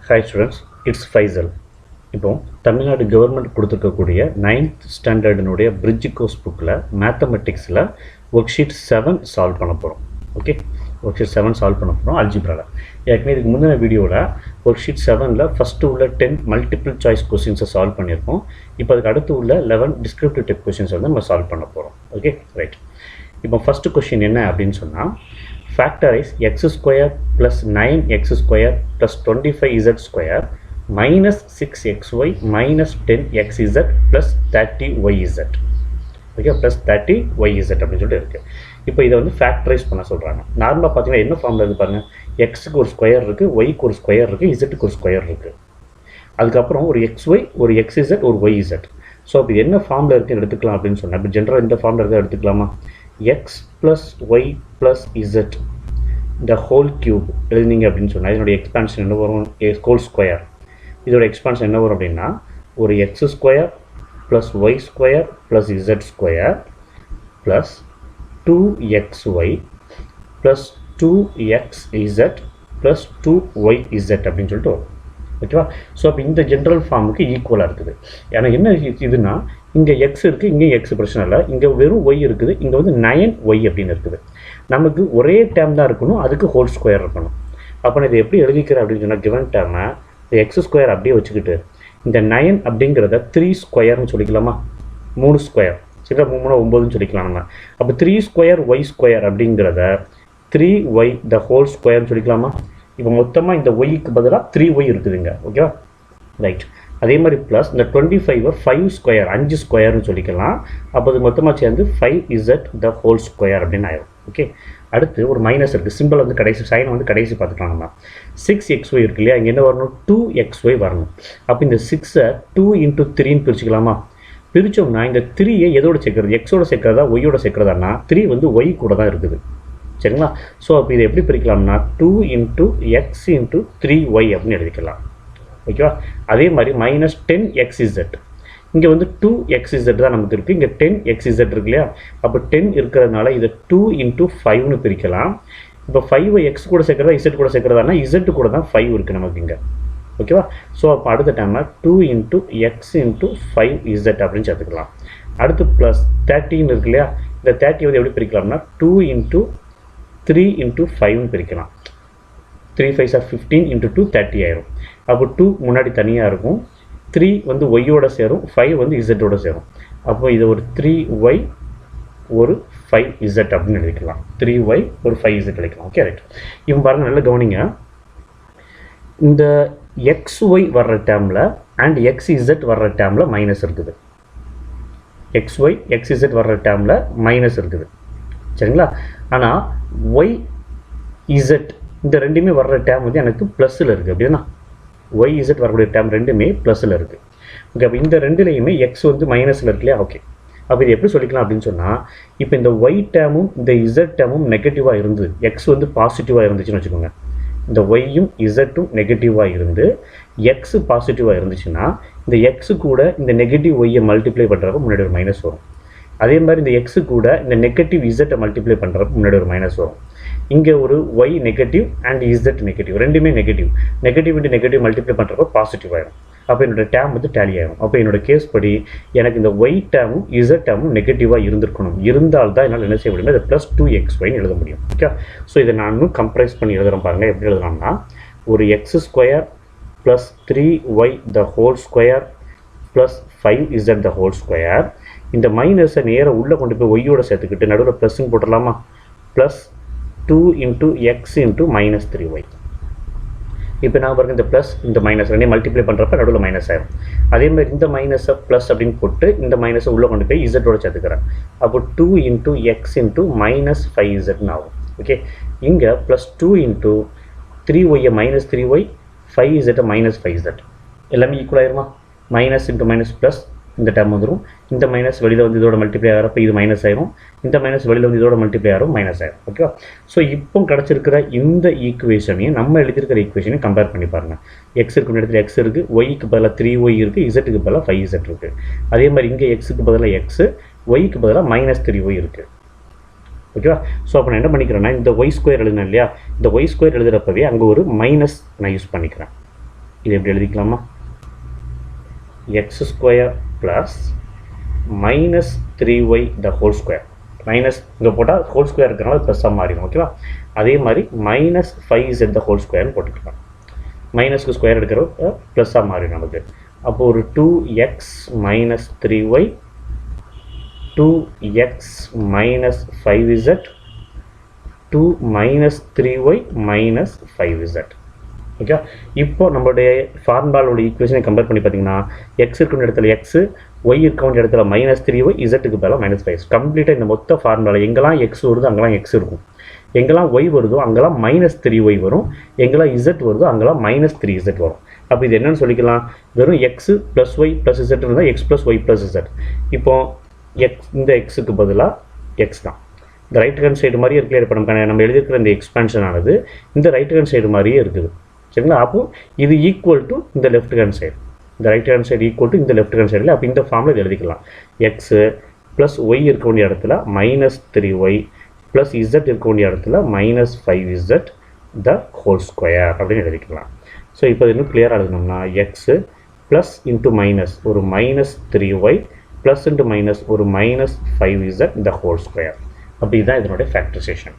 Hi students, it's Faisal. இப்போ Tamil Nadu government கொடுத்துருக்கக்கூடிய 9th ஸ்டாண்டர்டினுடைய bridge course புக்கில் மேத்தமெட்டிக்ஸில் ஒர்க் ஷீட் 7 சால்வ் பண்ண போகிறோம். ஓகே, ஒர்க் ஷீட் 7 சால்வ் பண்ண போகிறோம் அல்ஜிப்ராவில். ஏற்கனவே இதுக்கு முந்தின வீடியோவில் ஒர்க் ஷீட் 7ல் ஃபஸ்ட்டு உள்ள 10 மல்டிபிள் சாய்ஸ் கொஸ்டின்ஸை சால்வ் பண்ணியிருக்கோம். இப்போ அதுக்கு அடுத்து உள்ள 11 டிஸ்கிரிப்டிவ் டைப் கொஸ்டின்ஸ் வந்து நம்ம சால்வ் பண்ண போகிறோம். Okay right. இப்போ ஃபஸ்ட்டு கொஸ்டின் என்ன அப்படின்னு சொன்னால், factorize x square plus 9x square plus 25z square minus 6xy minus 10xz plus 30yz. Okay, plus 30yz அப்படின்னு சொல்லிட்டு இருக்குது. இப்போ இதை வந்து ஃபேக்டரைஸ் பண்ண சொல்கிறாங்க. நார்மலாக பார்த்தீங்கன்னா என்ன ஃபார்மில் இருக்குது பாருங்கள், எக்ஸுக்கு ஒரு ஸ்கொயர் இருக்குது, ஒய்க்கு ஒரு ஸ்கொயர் இருக்குது, இசட்டுக்கு ஒரு ஸ்கொயர் இருக்குது. அதுக்கப்புறம் ஒரு xy, ஒரு xz, ஒரு yz. ஸோ அப்போ இது என்ன ஃபார்மில் இருக்குன்னு எடுத்துக்கலாம் அப்படின்னு சொன்னால், இப்போ ஜென்ரலாக இந்த ஃபார்மில் இருக்க எடுத்துக்கலாமா, x plus y plus z the whole cube எழுதினீங்க அப்படின்னு சொன்னால் இதனுடைய எக்ஸ்பான்ஷன் என்ன வரும், ஹோல் ஸ்கொயர். இதோட எக்ஸ்பான்ஷன் என்ன வரும் அப்படின்னா, ஒரு x square plus y square plus z square plus 2xy plus 2xz plus 2yz அப்படின்னு சொல்லிட்டு வரும். ஓகேவா? ஸோ அப்போ இந்த ஜென்ரல் ஃபார்முக்கு ஈக்குவலாக இருக்குது. ஏன்னா என்ன இதுன்னா, இங்கே எக்ஸ் இருக்குது, இங்கே எக்ஸ் பிரச்சனை இல்லை, இங்கே வெறும் ஒய் இருக்குது, இங்கே வந்து 9y அப்படின்னு இருக்குது. நமக்கு ஒரே டேர்ம் தான் இருக்கணும், அதுக்கு ஹோல் ஸ்கொயர் இருக்கணும். அப்போ நான் இதை எப்படி எழுதிக்கிறேன் அப்படின்னு சொன்னால், கிவன் டேர்மை எக்ஸ் ஸ்கொயர் அப்படியே வச்சுக்கிட்டு இந்த 9 அப்படிங்கிறத 3 ஸ்கொயர்னு சொல்லிக்கலாமா, 3 ஸ்கொயர் சரிங்களா, 3 9ன்னு சொல்லிக்கலாம் நம்ம. அப்போ 3 ஸ்கொயர் ஒய் ஸ்கொயர் அப்படிங்கிறத 3y த ஹோல் ஸ்கொயர்னு சொல்லிக்கலாமா. இப்போ மொத்தமாக இந்த ஒய்க்கு பதிலாக 3y இருக்குதுங்க. ஓகேவா ரைட். அதே மாதிரி ப்ளஸ் இந்த 25 5 ஸ்கொயர் 5 ஸ்கொயர்னு சொல்லிக்கலாம். அப்போ அது மொத்தமாக சேர்ந்து 5z த ஹோல் ஸ்கொயர் அப்படின்னு ஆயிடும். ஓகே, அடுத்து ஒரு மைனஸ் இருக்குது, சிம்பிள் வந்து கடைசி சைனை வந்து கடைசி பார்த்துக்கலாம் நம்ம. 6xy இருக்கு இல்லையா, இங்கே என்ன வரணும், 2xy வரணும். அப்போ இந்த 6ஐ 2 × 3ன்னு பிரிச்சுக்கலாமா. பிரித்தோம்னா இந்த 3ஐ எதோட சேர்க்குறது, எக்ஸோட சேர்க்குறதா ஒய்யோட சேர்க்குறதான்னா 3 வந்து ஒய் கூட தான் இருக்குது. சரிங்களா? ஸோ அப்போ இதை எப்படி பிரிக்கலாம்னா 2 × x × 3y அப்படின்னு எழுதிக்கலாம். ஓகேவா? அதே மாதிரி மைனஸ் 10xz, இங்கே வந்து 2xz தான் நமக்கு இருக்குது, இங்கே 10xz இருக்கு இல்லையா. அப்போ 10 இருக்கிறதுனால இதை 2 × 5ன்னு பிரிக்கலாம். இப்போ 5 எக்ஸ் கூட சேர்க்குறதா இசட் கூட சேர்க்குறதானா இசட் கூட தான் 5 இருக்குது நமக்கு இங்கே. ஓகேவா? ஸோ அப்போ அடுத்த டைம் 2 × x × 5z அப்படின்னு சேர்த்துக்கலாம். அடுத்து ப்ளஸ் 13 இருக்கு இல்லையா, இந்த 30 வந்து எப்படி பிரிக்கலாம்னா 2 × 3 × 5ன்னு பிரிக்கலாம். 3 5 are 15 × 2 30 ஆயிரும். அப்போ 2 முன்னாடி தனியாக இருக்கும், 3 வந்து ஒய்யோட சேரும், 5 வந்து இசட்டோட சேரும். அப்போ இதை ஒரு 3y ஒரு 5z அப்படின்னு எழுதிக்கலாம். 3y ஒரு 5z எழுதிக்கலாம். Okay right. இவன் பாருங்கள், நல்லா கவனிங்க, இந்த xy வர்ற டேர்மில் அண்ட் xz வர்ற டேர்மில் மைனஸ் இருக்குது. xy xz வர்ற டேர்மில் மைனஸ் இருக்குது. சரிங்களா? ஆனால் yz இந்த ரெண்டுமே வர்ற டேர்ம் வந்து எனக்கு ப்ளஸில் இருக்குது. அப்படின்னா yz வரக்கூடிய டேர்ம் ரெண்டுமே ப்ளஸில் இருக்குது. ஓகே, அப்போ இந்த ரெண்டுலேயுமே எக்ஸ் வந்து மைனஸில் இருக்கு இல்லையா. ஓகே, அப்போ இது எப்படி சொல்லிக்கலாம் அப்படின்னு சொன்னால், இப்போ இந்த ஒய் டேர்மும் இந்த இசட் டேர்மும் நெகட்டிவாக இருந்து எக்ஸ் வந்து பாசிட்டிவாக இருந்துச்சுன்னு வச்சுக்கோங்க. இந்த ஒய்யும் இசட்டும் நெகட்டிவாக இருந்து எக்ஸ் பாசிட்டிவாக இருந்துச்சுன்னா, இந்த எக்ஸு கூட இந்த நெகட்டிவ் ஒய்யை மல்டிப்ளை பண்ணுறப்ப முன்னாடி ஒரு மைனஸ் வரும். அதே மாதிரி இந்த எக்ஸு கூட இந்த நெகட்டிவ் இசட்டை மல்டிப்ளை பண்ணுறப்ப முன்னாடி ஒரு மைனஸ் வரும். இங்கே ஒரு y negative and z negative, ரெண்டுமே negative. Negative into negative multiply பண்ணுறப்ப பாசிட்டிவ் ஆகிடும். அப்போ என்னோடய டேம் வந்து டேலி ஆகிடும். அப்போ என்னோட கேஸ் படி எனக்கு இந்த ஒய் டேமும் இசட் டேமும் நெகட்டிவாக இருந்திருக்கணும். இருந்தால் தான் என்னால் என்ன செய்ய முடியும், அதை ப்ளஸ் 2xyன்னு எழுத முடியும். ஓகே, ஸோ இதை நான் இன்னும் கம்ப்ரைஸ் பண்ணி எழுதுகிறேன் பாருங்கள். எப்படி எழுதுறோம்னா, ஒரு x square plus 3y the whole square plus 5z the whole square. இந்த மைனஸை நேராக உள்ளே கொண்டு போய் ஒய்யோட சேர்த்துக்கிட்டு நடுவில் ப்ளஸ்ன்னு போட்டுடலாமா. Plus 2 × x × minus 3y. இப்போ நான் பாருங்கள், இந்த ப்ளஸ் இந்த மைனஸ் ரெண்டே மல்டிப்ளை பண்ணுறப்ப நடுவில் மைனஸ் ஆயிடும். அதே மாதிரி இந்த மைனஸை ப்ளஸ் அப்படின்னு போட்டு இந்த மைனஸை உள்ளே கொண்டு போய் இசட்டோட சேர்த்துக்கிறேன். அப்போ 2 × x × மைனஸ் 5zன்னு ஆகும். ஓகே, இங்கே plus 2 × 3y minus 3y, 5z minus 5z எல்லாமே ஈக்குவல் ஆயிருமா. மைனஸ் இன்ட்டு மைனஸ் ப்ளஸ், இந்த டேர்ம் வந்துடும். இந்த மைனஸ் வெளியில் வந்து இதோட மல்டிப்ளை ஆகிறப்ப இது மைனஸ் ஆயிரும். இந்த மைனஸ் வெளியில் வந்து இதோட மல்டிப்ளை ஆகிரும், மைனஸ் ஆயிரும். ஓகேவா? ஸோ இப்போ கிடச்சிருக்கிற இந்த ஈக்குவேஷனையும் நம்ம எழுதியிருக்கிற ஈக்குவேஷனையும் கம்பேர் பண்ணி பாருங்கள். எக்ஸ் இருக்கு இடத்துல எக்ஸ் இருக்குது, ஒய்க்கு பதிலாக 3y இருக்குது, இசட்டுக்கு பதிலாக 5z இருக்குது. அதே மாதிரி இங்கே எக்ஸுக்கு பதிலாக எக்ஸு, ஒய்க்கு பதிலாக மைனஸ் 3y இருக்குது. ஓகேவா? ஸோ அப்போ நான் என்ன பண்ணிக்கிறேன்னா, இந்த ஒய் ஸ்கொயர் எழுதினேன் இல்லையா, இந்த ஒய் ஸ்கொயர் எழுதுகிறப்பவே அங்கே ஒரு மைனஸ் நான் யூஸ் பண்ணிக்கிறேன். இது எப்படி எழுதிக்கலாமா? X square plus minus 3y the whole square. Minus இங்கே போட்டால் ஹோல் ஸ்கொயர் இருக்கிறனால ப்ளஸ்ஸாக மாறிடும். ஓகேவா? அதே மாதிரி மைனஸ் 5z த ஹோல் ஸ்கொயர்னு போட்டுக்கலாம். மைனஸ்க்கு ஸ்கொயர் எடுக்கிறப்ப ப்ளஸ்ஸாக மாறிடும் நமக்கு. அப்போது ஒரு 2x minus 3y 2x minus 5z 2 minus 3y minus 5z. Okay, இப்போ நம்மளுடைய ஃபார்முலாவோட ஈக்குவேஷனை கம்பேர் பண்ணி பார்த்தீங்கன்னா எக்ஸ் இருக்கிற இடத்துல எக்ஸு, ஒய் இருக்கிற இடத்துல மைனஸ் 3y, இசட்டுக்கு பதிலாக மைனஸ் 5. கம்ப்ளீட்டாக இந்த மொத்த ஃபார்முலாவில் எங்கெல்லாம் எக்ஸ் வருதோ அங்கெல்லாம் எக்ஸ் இருக்கும், எங்கெல்லாம் ஒய் வருதோ அங்கெல்லாம் மைனஸ் 3y வரும், எங்கெல்லாம் இசட் வருதோ அங்கெல்லாம் மைனஸ் 3z வரும். அப்போ இது என்னென்னு சொல்லிக்கலாம்? வெறும் x plus y plus z இருந்தால் x plus y plus z. இப்போது எக்ஸ், இந்த எக்ஸுக்கு பதிலாக எக்ஸ் தான். இந்த ரைட் ஹேண்ட் சைடு மாதிரியே இருக்குல்ல. இப்போ நம்ம எழுதியிருக்கிற இந்த எக்ஸ்பேன்ஷன் ஆனது இந்த ரைட் ஹேண்ட் சைடு மாதிரியே இருக்குது. சரிங்களா? அப்போது இது ஈக்குவல் டு இந்த லெஃப்ட் ஹேண்ட் சைடு, இந்த right hand side equal to இந்த லெஃப்ட் ஹேண்ட் சைடில். அப்போ இந்த ஃபார்மில் இது எழுதிக்கலாம். எக்ஸு ப்ளஸ் ஒய் இருக்க வேண்டிய இடத்துல மைனஸ் 3y ப்ளஸ் இசட் இருக்க வேண்டிய இடத்துல minus 5z the whole square அப்படின்னு எழுதிக்கலாம். ஸோ இப்போ இன்னும் கிளியராக எழுதணும்னா எக்ஸு ப்ளஸ் இன்ட்டு மைனஸ் ஒரு minus 3y plus into minus ஒரு minus 5z the whole square. அப்படி தான் இதனுடைய ஃபேக்டரைசேஷன்.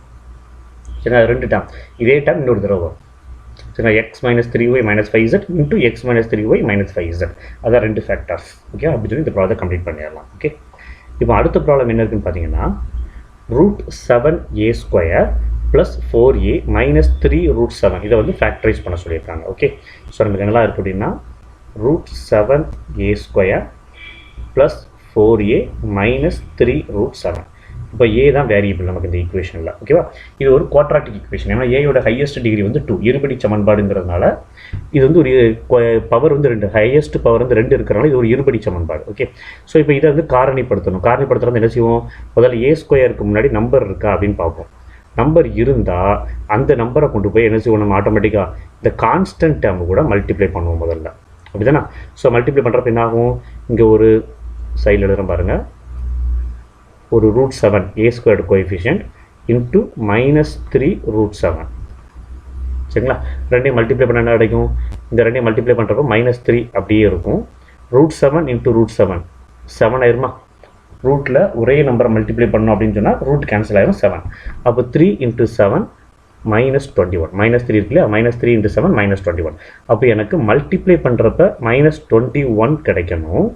சரிங்களா? ரெண்டு டேம், இதே டேம் இன்னொரு தடவை வரும். சரிங்களா? X minus 3y minus 5z into X minus 3y minus 5z. அதான் ரெண்டு ஃபேக்டர்ஸ். ஓகே, அப்படி சொல்லி இந்த ப்ராப்ளத்தை கம்ப்ளீட் பண்ணிடலாம். ஓகே, இப்போ அடுத்த ப்ராப்ளம் என்ன இருக்குன்னு பார்த்தீங்கன்னா √7a² ப்ளஸ் 4a மைனஸ் 3√7. இதை வந்து ஃபேக்டரைஸ் பண்ண சொல்லியிருக்காங்க. ஓகே, ஸோ நமக்கு என்னெல்லாம் இருக்குது அப்படின்னா √7a² ப்ளஸ் 4a மைனஸ் 3√7. இப்போ ஏ தான் வேரியபிள் நமக்கு இந்த ஈக்குவேஷனில். ஓகேவா? இது ஒரு குவாட்ராட்டிக் ஈக்குவேஷன். ஏன்னா ஏயோட ஹையஸ்ட் டிகிரி வந்து 2, இருபடி சமன்பாடுங்கிறதுனால இது வந்து ஒரு பவர் வந்து 2, ஹையஸ்ட் பவர் வந்து 2 இருக்கிறனால இது ஒரு இருபடி சமன்பாடு. ஓகே, ஸோ இப்போ இதை வந்து காரணிப்படுத்தணும். காரணிப்படுத்துறது என்ன செய்வோம்? முதல்ல a² முன்னாடி நம்பர் இருக்கா அப்படின்னு பார்ப்போம். நம்பர் இருந்தால் அந்த நம்பரை கொண்டு போய் என்ன செய்வோம்? நம்ம ஆட்டோமேட்டிக்காக இந்த கான்ஸ்டன்ட் டேர்ம் கூட மல்டிப்ளை பண்ணுவோம் முதல்ல. அப்படி தானே? ஸோ மல்டிப்ளை பண்ணுறப்ப என்ன ஆகும்? இங்கே ஒரு சைடில் எழுதுகிறோம் பாருங்கள், ஒரு √7 a² கோஎஃபிஷியன்ட் இன்ட்டு மைனஸ் 3√7. சரிங்களா? ரெண்டையும் மல்டிப்ளை பண்ண என்ன கிடைக்கும்? இந்த ரெண்டையும் மல்டிப்ளை பண்ணுறப்போ மைனஸ் 3 அப்படியே இருக்கும். √7 இன்ட்டு √7 7 ஆயிருமா? ரூட்டில் ஒரே நம்பரை மல்டிப்ளை பண்ணணும் அப்படின்னு சொன்னால் ரூட் கேன்சல் ஆயிரும் 7. அப்போ 3 இன்ட்டு 7 மைனஸ் 21. மைனஸ் 3 இருக்குல்லையா? Minus 3 into 7 minus 21. அப்போ எனக்கு மல்டிப்ளை பண்ணுறப்ப மைனஸ் 21 கிடைக்கணும்.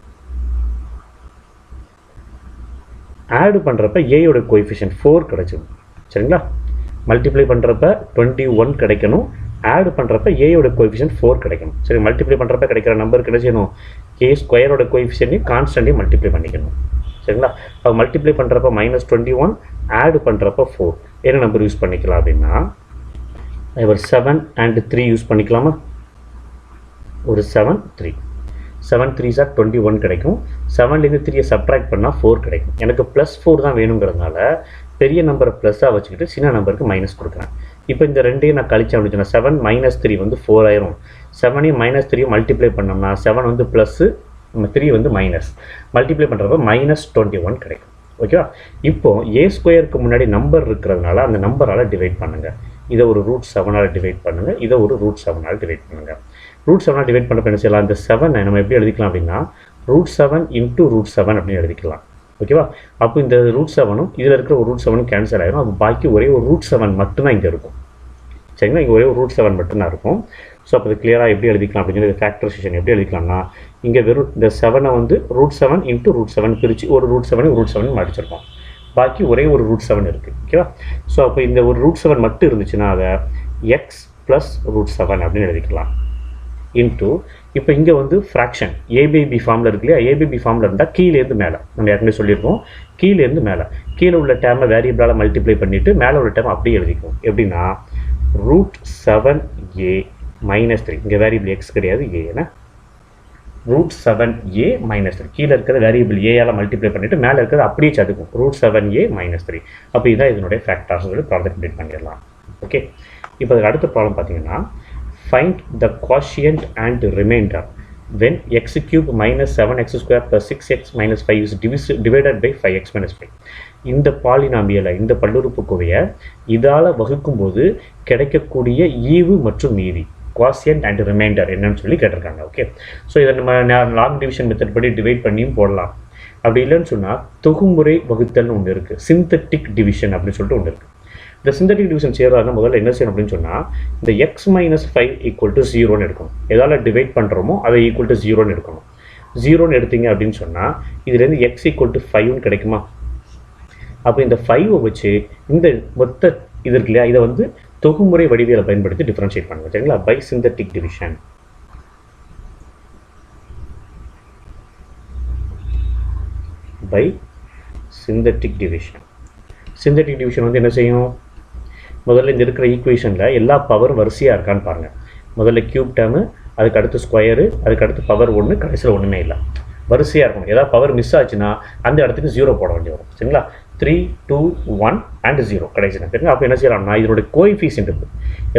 ஆட் பண்ணுறப்ப ஏயோட கோஎஃபிஷியன்ட் 4 கிடைச்சிடும். சரிங்களா? மல்டிப்ளை பண்ணுறப்ப 21 கிடைக்கணும், ஆட் பண்ணுறப்ப ஏயோட கோஎஃபிஷியன்ட் 4 கிடைக்கணும். சரி, மல்டிப்ளை பண்ணுறப்ப கிடைக்கிற நம்பர் கிடைச்சணும் a² கோஎஃபிஷியன்ட்டையும் கான்ஸ்டன்ட்டையும் மல்டிப்ளை பண்ணிக்கணும். சரிங்களா? அப்போ மல்டிப்ளை பண்ணுறப்ப மைனஸ் 21, ஆட் பண்ணுறப்ப 4. என்ன நம்பர் யூஸ் பண்ணிக்கலாம் அப்படின்னா ஒரு 7 and 3 யூஸ் பண்ணிக்கலாமா? ஒரு 7 3 7 3s are 21 கிடைக்கும். 7லேருந்து 3 சப்ட்ராக்ட் பண்ணால் 4 கிடைக்கும். எனக்கு ப்ளஸ் 4 தான் வேணுங்கிறதுனால பெரிய நம்பரை ப்ளஸ்ஸாக வச்சுக்கிட்டு சின்ன நம்பருக்கு மைனஸ் கொடுக்குறேன். இப்போ இந்த ரெண்டையும் நான் கழிச்சேன் அப்படின்னு சொன்னால் 7 மைனஸ் 3 வந்து 4 ஆயிரும். 7ஐயும் மைனஸ் 3யும் மல்டிப்ளை பண்ணோம்னா 7 வந்து ப்ளஸ்ஸு, 3 வந்து மைனஸ். மல்டிப்ளை பண்ணுறப்ப மைனஸ் 21 கிடைக்கும். ஓகேவா? இப்போது a² முன்னாடி நம்பர் இருக்கிறதுனால அந்த நம்பரால் டிவைட் பண்ணுங்கள். இதை ஒரு √7ஆல் டிவைட் பண்ணுங்கள், இதை ஒரு √7ஆல் டிவைட் பண்ணுங்கள். √7ஆல் டிவைட் பண்ணுறப்ப என்ன செய்யலாம்? இந்த 7 நம்ம எப்படி எழுதிக்கலாம் அப்படின்னா √7 இன்ட்டு √7 அப்படின்னு எழுதிக்கலாம். ஓகேவா? அப்போ இந்த √7ம் இதில் இருக்கிற ஒரு √7 கேன்சல் ஆகிடும். அப்போ பாக்கி ஒரே ஒரு √7 மட்டும்தான் இங்கே இருக்கும். சரிங்களா? இங்கே ஒரே ஒரு √7 மட்டும்தான் இருக்கும். ஸோ அப்போ இது கிளியராக எப்படி எழுதிக்கலாம் அப்படின்னு சொல்லி ஃபேக்டரைசேஷன் எப்படி எழுதிக்கலாம்னா இங்கே வெறும் இந்த 7ஐ வந்து √7 இன்ட்டு √7 பிரித்து ஒரு √7 மடிச்சிருக்கோம். பாக்கி ஒரே ஒரு √7 இருக்குது. ஓகேவா? ஸோ அப்போ இந்த ஒரு √7 மட்டும் இருந்துச்சுன்னா அதை எக்ஸ் ப்ளஸ் √7 அப்படின்னு எழுதிக்கலாம். இன்ட்டு இப்போ இங்கே வந்து ஃப்ராக்ஷன் a/b ஃபார்மில் இருக்கு இல்லையா? a/b ஃபார்மில் இருந்தால் கீழேருந்து மேலே நம்ம ஏற்கனவே சொல்லியிருக்கோம். கீழேருந்து மேலே, கீழே உள்ள டேர்மை வேரியபிளால் மல்டிப்ளை பண்ணிவிட்டு மேலே உள்ள டேர்ம் அப்படியே எழுதிக்கும். எப்படின்னா √7a மைனஸ் 3, இங்கே வேரியபிள் எக்ஸ் கிடையாது ஏ, ஏன்னா √7a மைனஸ் 3 கீழே இருக்கிற வேரியபிள் ஏயால் மல்டிப்ளை பண்ணிவிட்டு மேலே இருக்கிறது அப்படியே சதுக்கும் √7a மைனஸ் 3. அப்போ இதுதான் இதனுடைய ஃபேக்டர்ஸ் சொல்லி ப்ராப்ளம் கம்ப்ளீட் பண்ணிடலாம். ஓகே, இப்போ அதுக்கு அடுத்த ப்ராப்ளம் பார்த்தீங்கன்னா find the quotient and remainder when x³ minus 7x² plus 6x minus 5 is divided by 5x minus 5. இந்த பாலினாமியலை, இந்த பல்லுறுப்புக்கோவையை இதால் வகுக்கும்போது கிடைக்கக்கூடிய ஈவு மற்றும் மீதி குவாசியன்ட் அண்ட் ரிமைண்டர் என்னன்னு சொல்லி கேட்டிருக்காங்க. ஓகே, ஸோ இதை நம்ம லாங் டிவிஷன் மெத்தட் படி டிவைட் பண்ணியும் போடலாம். அப்படி இல்லைன்னு சொன்னால் தொகுமுறை வகுத்தல்னு ஒன்று இருக்குது, சிந்தட்டிக் டிவிஷன் அப்படின்னு சொல்லிட்டு ஒன்று இருக்குது. இந்த சிந்தட்டிக் டிவிஷன் செய்யறதுனா முதல்ல என்ன செய்யணும் அப்படின்னு சொன்னால் இந்த x மைனஸ் 5 ஈக்குவல் டு 0ன்னு எடுக்கணும். எதால் டிவைட் பண்ணுறோமோ அதை ஈக்குவல் டு 0ன்னு எடுக்கணும். 0ன்னு எடுத்தீங்க அப்படின்னு சொன்னால் இதுலேருந்து x ஈக்குவல் டு 5ன்னு கிடைக்குமா? அப்போ இந்த 5 வச்சு இந்த மொத்த இது இருக்கு இல்லையா, இதை வந்து தொகுமுறை வடிவியலை பயன்படுத்தி டிஃபரன்ஷியேட் பண்ணுங்க. சரிங்களா? By synthetic division. By synthetic division. Synthetic division வந்து என்ன செய்யும்? முதல்ல இந்த இருக்கிற ஈக்குவேஷனில் எல்லா பவரும் வரிசையாக இருக்கான்னு பாருங்கள். முதல்ல கியூப் டேர்மு, அதுக்கு அடுத்து ஸ்கொயரு, அதுக்கு அடுத்து பவர் 1, கடைசியில் ஒன்றுமே இல்லை, வரிசையாக இருக்கணும். ஏதாவது பவர் மிஸ் ஆச்சுன்னா அந்த இடத்துக்கு 0 போட வேண்டி வரும். சரிங்களா? 3, 2, 1 அண்ட் 0 கடைசியில். சரிங்களா? அப்போ என்ன செய்யலாம்னா இதனுடைய கோஎஃபிஷியன்ட் இருக்குது,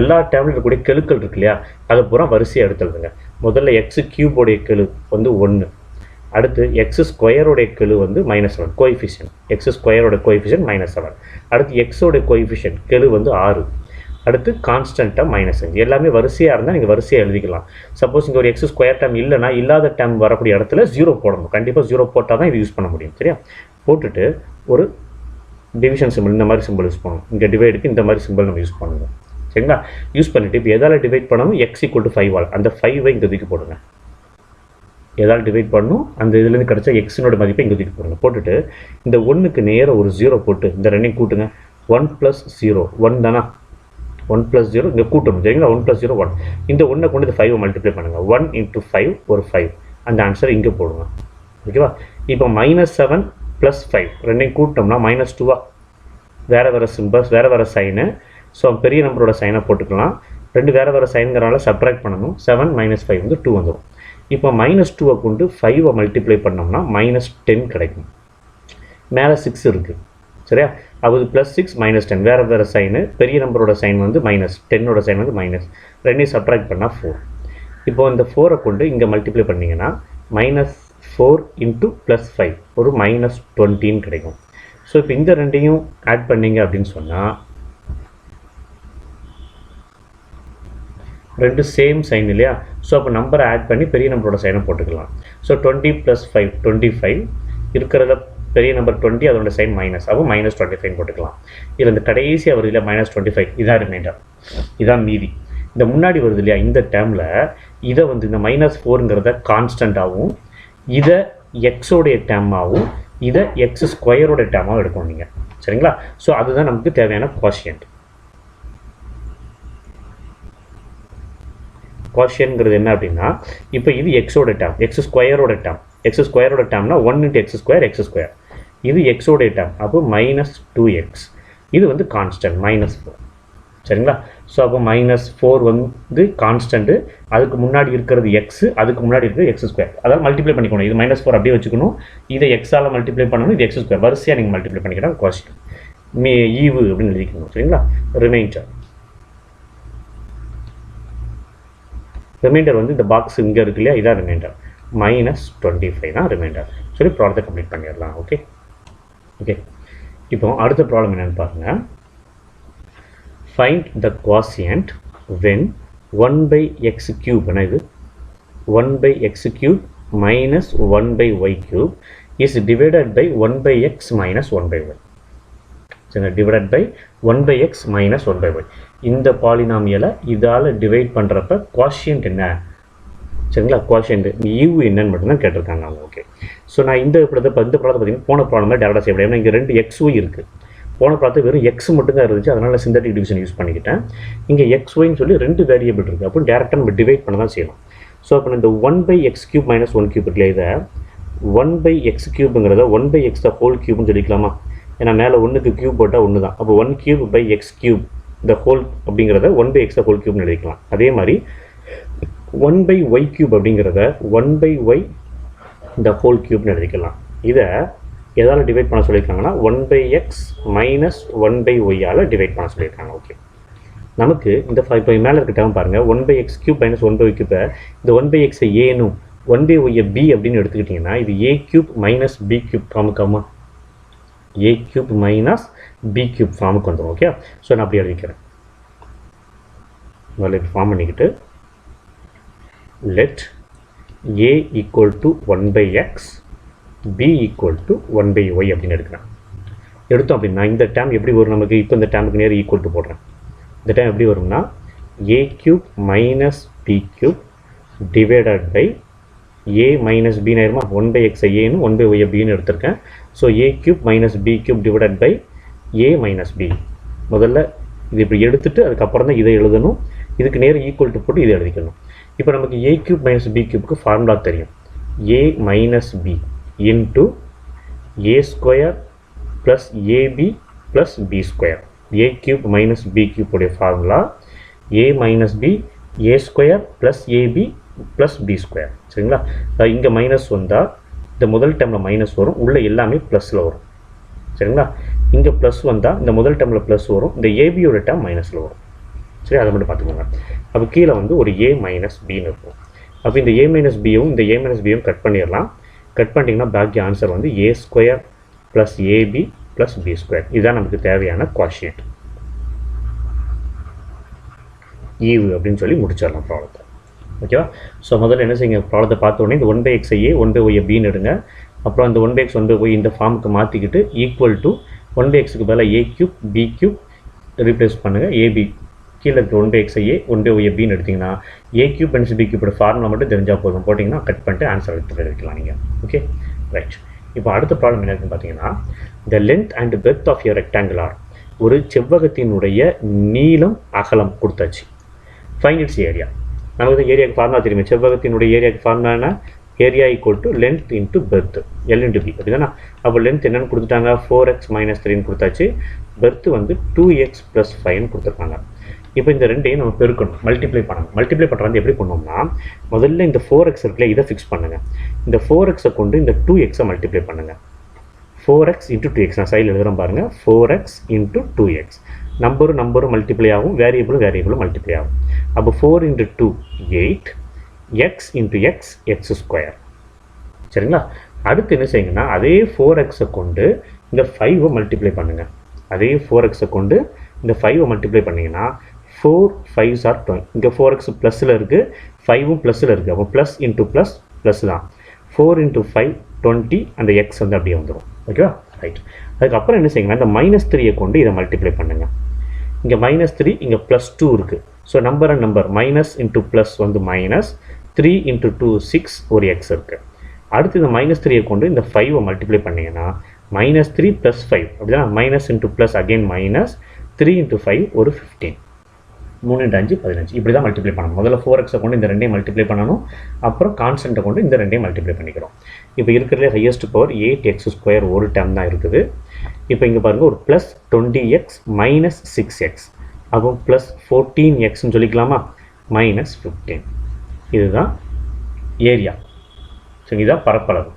எல்லா டேர்மில் இருக்கக்கூடிய கெழுக்கள் இருக்கு இல்லையா, அதை பூரா வரிசையாக எடுத்துருதுங்க. முதல்ல எக்ஸ் கியூபோடைய கெழு வந்து 1, அடுத்து எக்ஸ் ஸ்கொயரோடைய கெழு வந்து -7 கோஎஃபிஷியன்ட், எக்ஸ் ஸ்கொயரோட கோஎஃபிஷியன்ட் -7, அடுத்து எக்ஸோடைய கோஎஃபிஷியன்ட் கெழு வந்து 6, அடுத்து கான்ஸ்டண்ட்டாக -5. எல்லாமே வரிசையாக இருந்தால் நீங்கள் வரிசையாக எழுதிக்கலாம். சப்போஸ் இங்கே ஒரு எக்ஸ் ஸ்கொயர் டேர்ம் இல்லைனா இல்லாத டேர்ம் வரக்கூடிய இடத்துல 0 போடணும். கண்டிப்பாக 0 போட்டால் தான் இது யூஸ் பண்ண முடியும். சரியா? போட்டுட்டு ஒரு டிவிஷன் சிம்பிள் இந்த மாதிரி சிம்பிள் யூஸ் பண்ணணும். இங்கே டிவைடுக்கு இந்த மாதிரி சிம்பிள் நம்ம யூஸ் பண்ணணும். சரிங்களா? யூஸ் பண்ணிவிட்டு இப்போ எதால் டிவைட் பண்ணணும்? x = 5 அந்த 5 இங்கே தூக்கி போடுங்க. எதால் டிவைட் பண்ணணும்? அந்த இதுலேருந்து கிடச்சா எக்ஸினோட மதிப்பை இங்கே தூக்கி போடுங்க. போட்டுட்டு இந்த 1க்கு நேராக ஒரு 0 போட்டு இந்த ரெண்டையும் கூட்டுங்க. 1 + 0 1 தானா? 1 + 0 இங்கே கூட்டணும். சரிங்களா? 1 + 0 1. இந்த 1 கொண்டு இந்த 5 மல்டிப்ளை பண்ணுங்கள். 1 × 5 ஒரு 5. அந்த ஆன்சர் இங்கே போடுங்க. ஓகேவா? இப்போ -7 + 5 ரெண்டையும் கூட்டோம்னா -2 வேறு வேறு சிம்பிள்ஸ், வேறு வேறு சைனு. ஸோ பெரிய நம்பரோட சைனை போட்டுக்கலாம். ரெண்டு வேறு வேறு சைனுங்கிறனால சப்ட்ராக்ட் பண்ணணும். 7 - 5 வந்து 2 வந்துடும். இப்போ -2 கொண்டு 5 மல்டிப்ளை பண்ணோம்னா -10 கிடைக்கும். மேலே 6 இருக்குது. சரியா? அது +6 -10 வேறு வேறு சைனு. பெரிய நம்பரோட சைன் வந்து -10ஓட சைன் வந்து மைனஸ், ரெண்டையும் சப்ட்ராக்ட் பண்ணால் 4. இப்போ இந்த 4 கொண்டு இங்கே மல்டிப்ளை பண்ணிங்கன்னா -4 × +5 ஒரு -20 கிடைக்கும். ஸோ இப்போ இந்த ரெண்டையும் ஆட் பண்ணிங்க அப்படின்னு சொன்னால் ரெண்டு சேம் சைன் இல்லையா? ஸோ அப்போ நம்பரை ஆட் பண்ணி பெரிய நம்பரோட சைனை போட்டுக்கலாம். ஸோ 20 + 5 25 இருக்கிறத பெரிய நம்பர் 20 அதோட சைன் மைனஸ், அப்போ -25 போட்டுக்கலாம். இதில் இந்த கடைசியாக வருது இல்லையா -25, இதான் ரிமைண்டர், இதான் மீதி. இந்த முன்னாடி வருது இல்லையா இந்த டேர்மில் இதை வந்து இந்த -4ங்கிறத கான்ஸ்டண்ட்டாகவும், இதை எக்ஸோடைய டேர்மாகவும், இதை எக்ஸ் ஸ்கொயரோட டேர்மாகவும் எடுக்கணும் நீங்கள். சரிங்களா? ஸோ அதுதான் நமக்கு தேவையான குவாஷியன்ட். குவாஷியன்ட்ங்கிறது என்ன அப்படின்னா இப்போ இது எக்ஸோட டேர்ம், எக்ஸ் ஸ்கொயரோட டேர்ம். எக்ஸ் ஸ்கொயரோட டேர்ம்னா 1 × x², இது எக்ஸோட டேர்ம், அப்போ -2x. இது வந்து கான்ஸ்டன்ட் -4. சரிங்களா? ஸோ அப்போ -4 வந்து கான்ஸ்டன்ட்டு, அதுக்கு முன்னாடி இருக்கிறது எக்ஸ், அதுக்கு முன்னாடி இருக்கிறது x². அதாவது மல்டிப்ளை பண்ணிக்கணும். இது -4 அப்படியே வச்சுக்கணும், இதை எக்ஸால் மல்டிப்ளை பண்ணணும், இது x². வரிசையாக நீங்கள் மல்டிப்ளை பண்ணிக்கிட்டால் குவாஷியன்ட் ஈவு அப்படின்னு எழுதிக்கணும். சரிங்களா? ரிமைண்டர் வந்து இந்த பாக்ஸ் இங்கே இருக்கு இல்லையா, இதான் ரிமைண்டர். -25 தான் ரிமைண்டர். சொல்லி ப்ராப்ளத்தை கம்ப்ளீட் பண்ணிடலாம். ஓகே. இப்போ அடுத்த ப்ராப்ளம் என்னென்னு பாருங்கள். ஃபைண்ட் த குவாசியன்ட் வென் 1/x³ இது 1/x³ - 1/y³ is divided by 1/x - 1/y. சரி, டிவைடட் பை 1/x - 1/y. இந்த பாலினாமியலை இதால் டிவைட் பண்ணுறப்ப குவாஷியன்ட் என்ன? சரிங்களா? குவாஷியன்ட் ஈவு என்னன்னு மட்டும்தான் கேட்டிருக்காங்க அவங்க. ஓகே. ஸோ நான் இந்த ப்ராப்ளத்தை பார்த்தீங்கன்னா போன ப்ராப்ளம் டேரக்டாக செய்ய முடியாது. இங்கே 2 xy இருக்குது. போன ப்ராப்ளத்தை வெறும் x மட்டும்தான் இருந்துச்சு, அதனால் சிந்தட்டிக் டிவிஷன் யூஸ் பண்ணிக்கிட்டேன். இங்கே xyன்னு சொல்லி 2 வேரியபிள் இருக்குது. அப்போ டேரெக்டாக நம்ம டிவைட் பண்ண தான் செய்யணும். ஸோ அப்போ இந்த 1/x³ - 1³ இருக்குல்ல, இதை 1/x³ 1/x³ சொல்லிக்கலாமா? ஏன்னா மேலே 1க்கு க்யூப் போட்டால் 1 தான். அப்போ 1³ x³ இந்த ஹோல் அப்படிங்கிறத 1/x³ எழுதிக்கலாம். அதே மாதிரி 1/y³ அப்படிங்கிறத 1/y இந்த ஹோல் க்யூப்னு எழுதிக்கலாம். இதை எதால் டிவைட் பண்ண சொல்லியிருக்காங்கன்னா 1/x - 1/y டிவைட் பண்ண சொல்லியிருக்காங்க. ஓகே. நமக்கு இந்த இப்போ மேலே இருக்க டேர்ம் பாருங்கள், 1/x³ - 1/y³ இந்த 1/x ஏனும் 1/y b அப்படின்னு எடுத்துக்கிட்டிங்கன்னா இது a³ - b³ ஃபார்முக்காமா? a³ - b³ ஃபார்முக்கு வந்துடும். ஓகே. ஸோ நான் அப்படி எழுதிக்கிறேன். முதல்ல ஃபார்ம் பண்ணிக்கிட்டு let a equal to 1 by x, b equal to 1 by y அப்படின்னு எடுக்கிறேன். எடுத்தோம் அப்படின்னா இந்த டேம் எப்படி வரும் நமக்கு? இப்போ இந்த டேமுக்கு நேரம் ஈக்குவல் டு போடுறேன். இந்த டேம் எப்படி வரும்னா a cube minus b cube divided by a minus b நேரமா 1 by x a னு 1 by y b னு எடுத்திருக்கேன். So a cube minus b cube divided by a minus b. முதல்ல இது இப்படி எடுத்துட்டு அதுக்கப்புறம் தான் இதை எழுதணும். இதுக்கு நேரம் ஈக்குவல் டு போட்டு இதை எழுதிக்கணும். இப்போ நமக்கு a cube minus b cubeக்கு ஃபார்முலா தெரியும். a minus b into a square plus ab plus b square. a cube minus b cube உடைய formula a minus b a square plus ab plus b square. சரிங்களா? இங்கே minus வந்தால் இந்த முதல் டேர்மில் minus வரும், உள்ள எல்லாமே ப்ளஸில் வரும். சரிங்களா? இங்கே ப்ளஸ் வந்தால் இந்த முதல் டேர்மில் ப்ளஸ் வரும், இந்த ஏபியோட டேர்ம் மைனஸில் வரும். சரி, அதை மட்டும் பார்த்துக்கோங்க. அப்போ கீழே வந்து ஒரு a மைனஸ் பின்னு இருக்கும். அப்போ இந்த a மைனஸ் பியும் இந்த a மைனஸ் பியும் கட் பண்ணிடலாம். கட் பண்ணிட்டீங்கன்னா பாக்கி ஆன்சர் வந்து a square plus a b plus b square. இதுதான் நமக்கு தேவையான குவாஷியன்ட் ஈவு அப்படின்னு சொல்லி முடிச்சிடலாம் ப்ராப்ளத்தை. ஓகேவா? ஸோ முதல்ல என்ன செய்யுங்க, ப்ராப்ளத்தை பார்த்த உடனே இந்த 1 by x a 1 by y bன்னு எடுங்க. அப்புறம் அந்த 1 by x 1 by y இந்த ஃபார்முக்கு மாற்றிக்கிட்டு ஈக்குவல் டு 1 by xக்கு பதிலாக a cube b cube replace பண்ணுங்கள். ஏபி கீழே இருக்க 1 by x a 1 by y bன்னு எடுத்திங்கன்னா a cube minus b cube formula மட்டும் தெரிஞ்சால் போதும். போட்டிங்கன்னா கட் பண்ணிட்டு ஆன்சர் எடுத்து வைக்கலாம் நீங்கள். Okay, right. இப்போ அடுத்த ப்ராப்ளம் என்ன இருக்குன்னு பார்த்தீங்கன்னா, the length and breadth of your rectangle are. ஒரு செவ்வகத்தினுடைய நீளம் அகலம் கொடுத்தாச்சு. Find its area. நமக்கு ஏரியாவுக்கு ஃபார்முலா தெரியுமே, செவ்வகத்தினுடைய ஏரியாவுக்கு ஃபார்முலா என்ன? Area equal to length into breadth, L into B. அப்படிதானா? அப்போ லென்த் என்னென்னு கொடுத்துட்டாங்க? 4x மைனஸ் 3ன்னு கொடுத்தாச்சு. பெர்த் வந்து 2x ப்ளஸ் 5ன்னு கொடுத்துருக்காங்க. இப்போ இந்த ரெண்டையும் நம்ம பெருக்கணும், மல்டிப்ளை பண்ணணும். மல்டிப்ளை பண்ணுறது எப்படி பண்ணோம்னா, முதல்ல இந்த 4x இருக்குல்ல, இதை ஃபிக்ஸ் பண்ணுங்கள். இந்த 4xை கொண்டு இந்த 2xை மல்டிப்ளை பண்ணுங்கள். 4x இன்ட்டு 2x, நான் சைடில் எழுதுகிறேன் பாருங்கள். 4x into 2x. நம்பரும் மல்டிப்ளை ஆகும், வேரியபிளும் மல்டிப்ளை ஆகும். அப்போ 4 into 2 8, x into x square. சரிங்களா? அடுத்து என்ன செய்யுங்கன்னா, அதே 4xை கொண்டு இந்த 5 மல்டிப்ளை பண்ணுங்கள். அதே 4xை கொண்டு இந்த 5 மல்டிப்ளை பண்ணிங்கன்னா 4 5s are 20. இங்கே 4x ப்ளஸில் இருக்குது, 5ம் ப்ளஸில் இருக்குது. அப்போ ப்ளஸ் இன்ட்டு ப்ளஸ் ப்ளஸ் தான். 4 இன்ட்டு 5 20, அந்த எக்ஸ் வந்து அப்படியே வந்துடும். ஓகேவா? ரைட். அதுக்கப்புறம் என்ன செய்யுங்கன்னா, இந்த -3 கொண்டு இதை மல்டிப்ளை பண்ணுங்கள். இங்கே -3, இங்கே +2 இருக்குது. So number and number minus into plus வந்து மைனஸ், 3 இன்ட்டு 2 6, ஒரு எக்ஸ் இருக்குது. அடுத்து இந்த -3 கொண்டு இந்த 5 மல்டிப்ளை பண்ணிங்கன்னா -3 + 5 அப்படிதான். Minus into plus again minus, 3 into 5 ஒரு 15, 3 இன்ட்டு 5 15. இப்படி தான் மல்டிப்ளை பண்ணணும். முதல்ல 4xை கொண்டு இந்த ரெண்டையும் மல்டிப்ளை பண்ணணும். அப்புறம் கான்ஸ்டன்ட்டை கொண்டு இந்த ரெண்டையும் மல்டிப்ளை பண்ணிக்கிறோம். இப்போ இருக்கிறதுலே ஹையஸ்ட் பவர் 8x² ஒரு டேர்ம் தான் இருக்குது. இப்போ இங்கே பாருங்கள், ஒரு ப்ளஸ் 20x மைனஸ் 6x, அப்போ ப்ளஸ் 14xன்னு சொல்லிக்கலாமா, மைனஸ் 15. இதுதான் ஏரியா. ஸோ இதுதான் பரப்பளவு.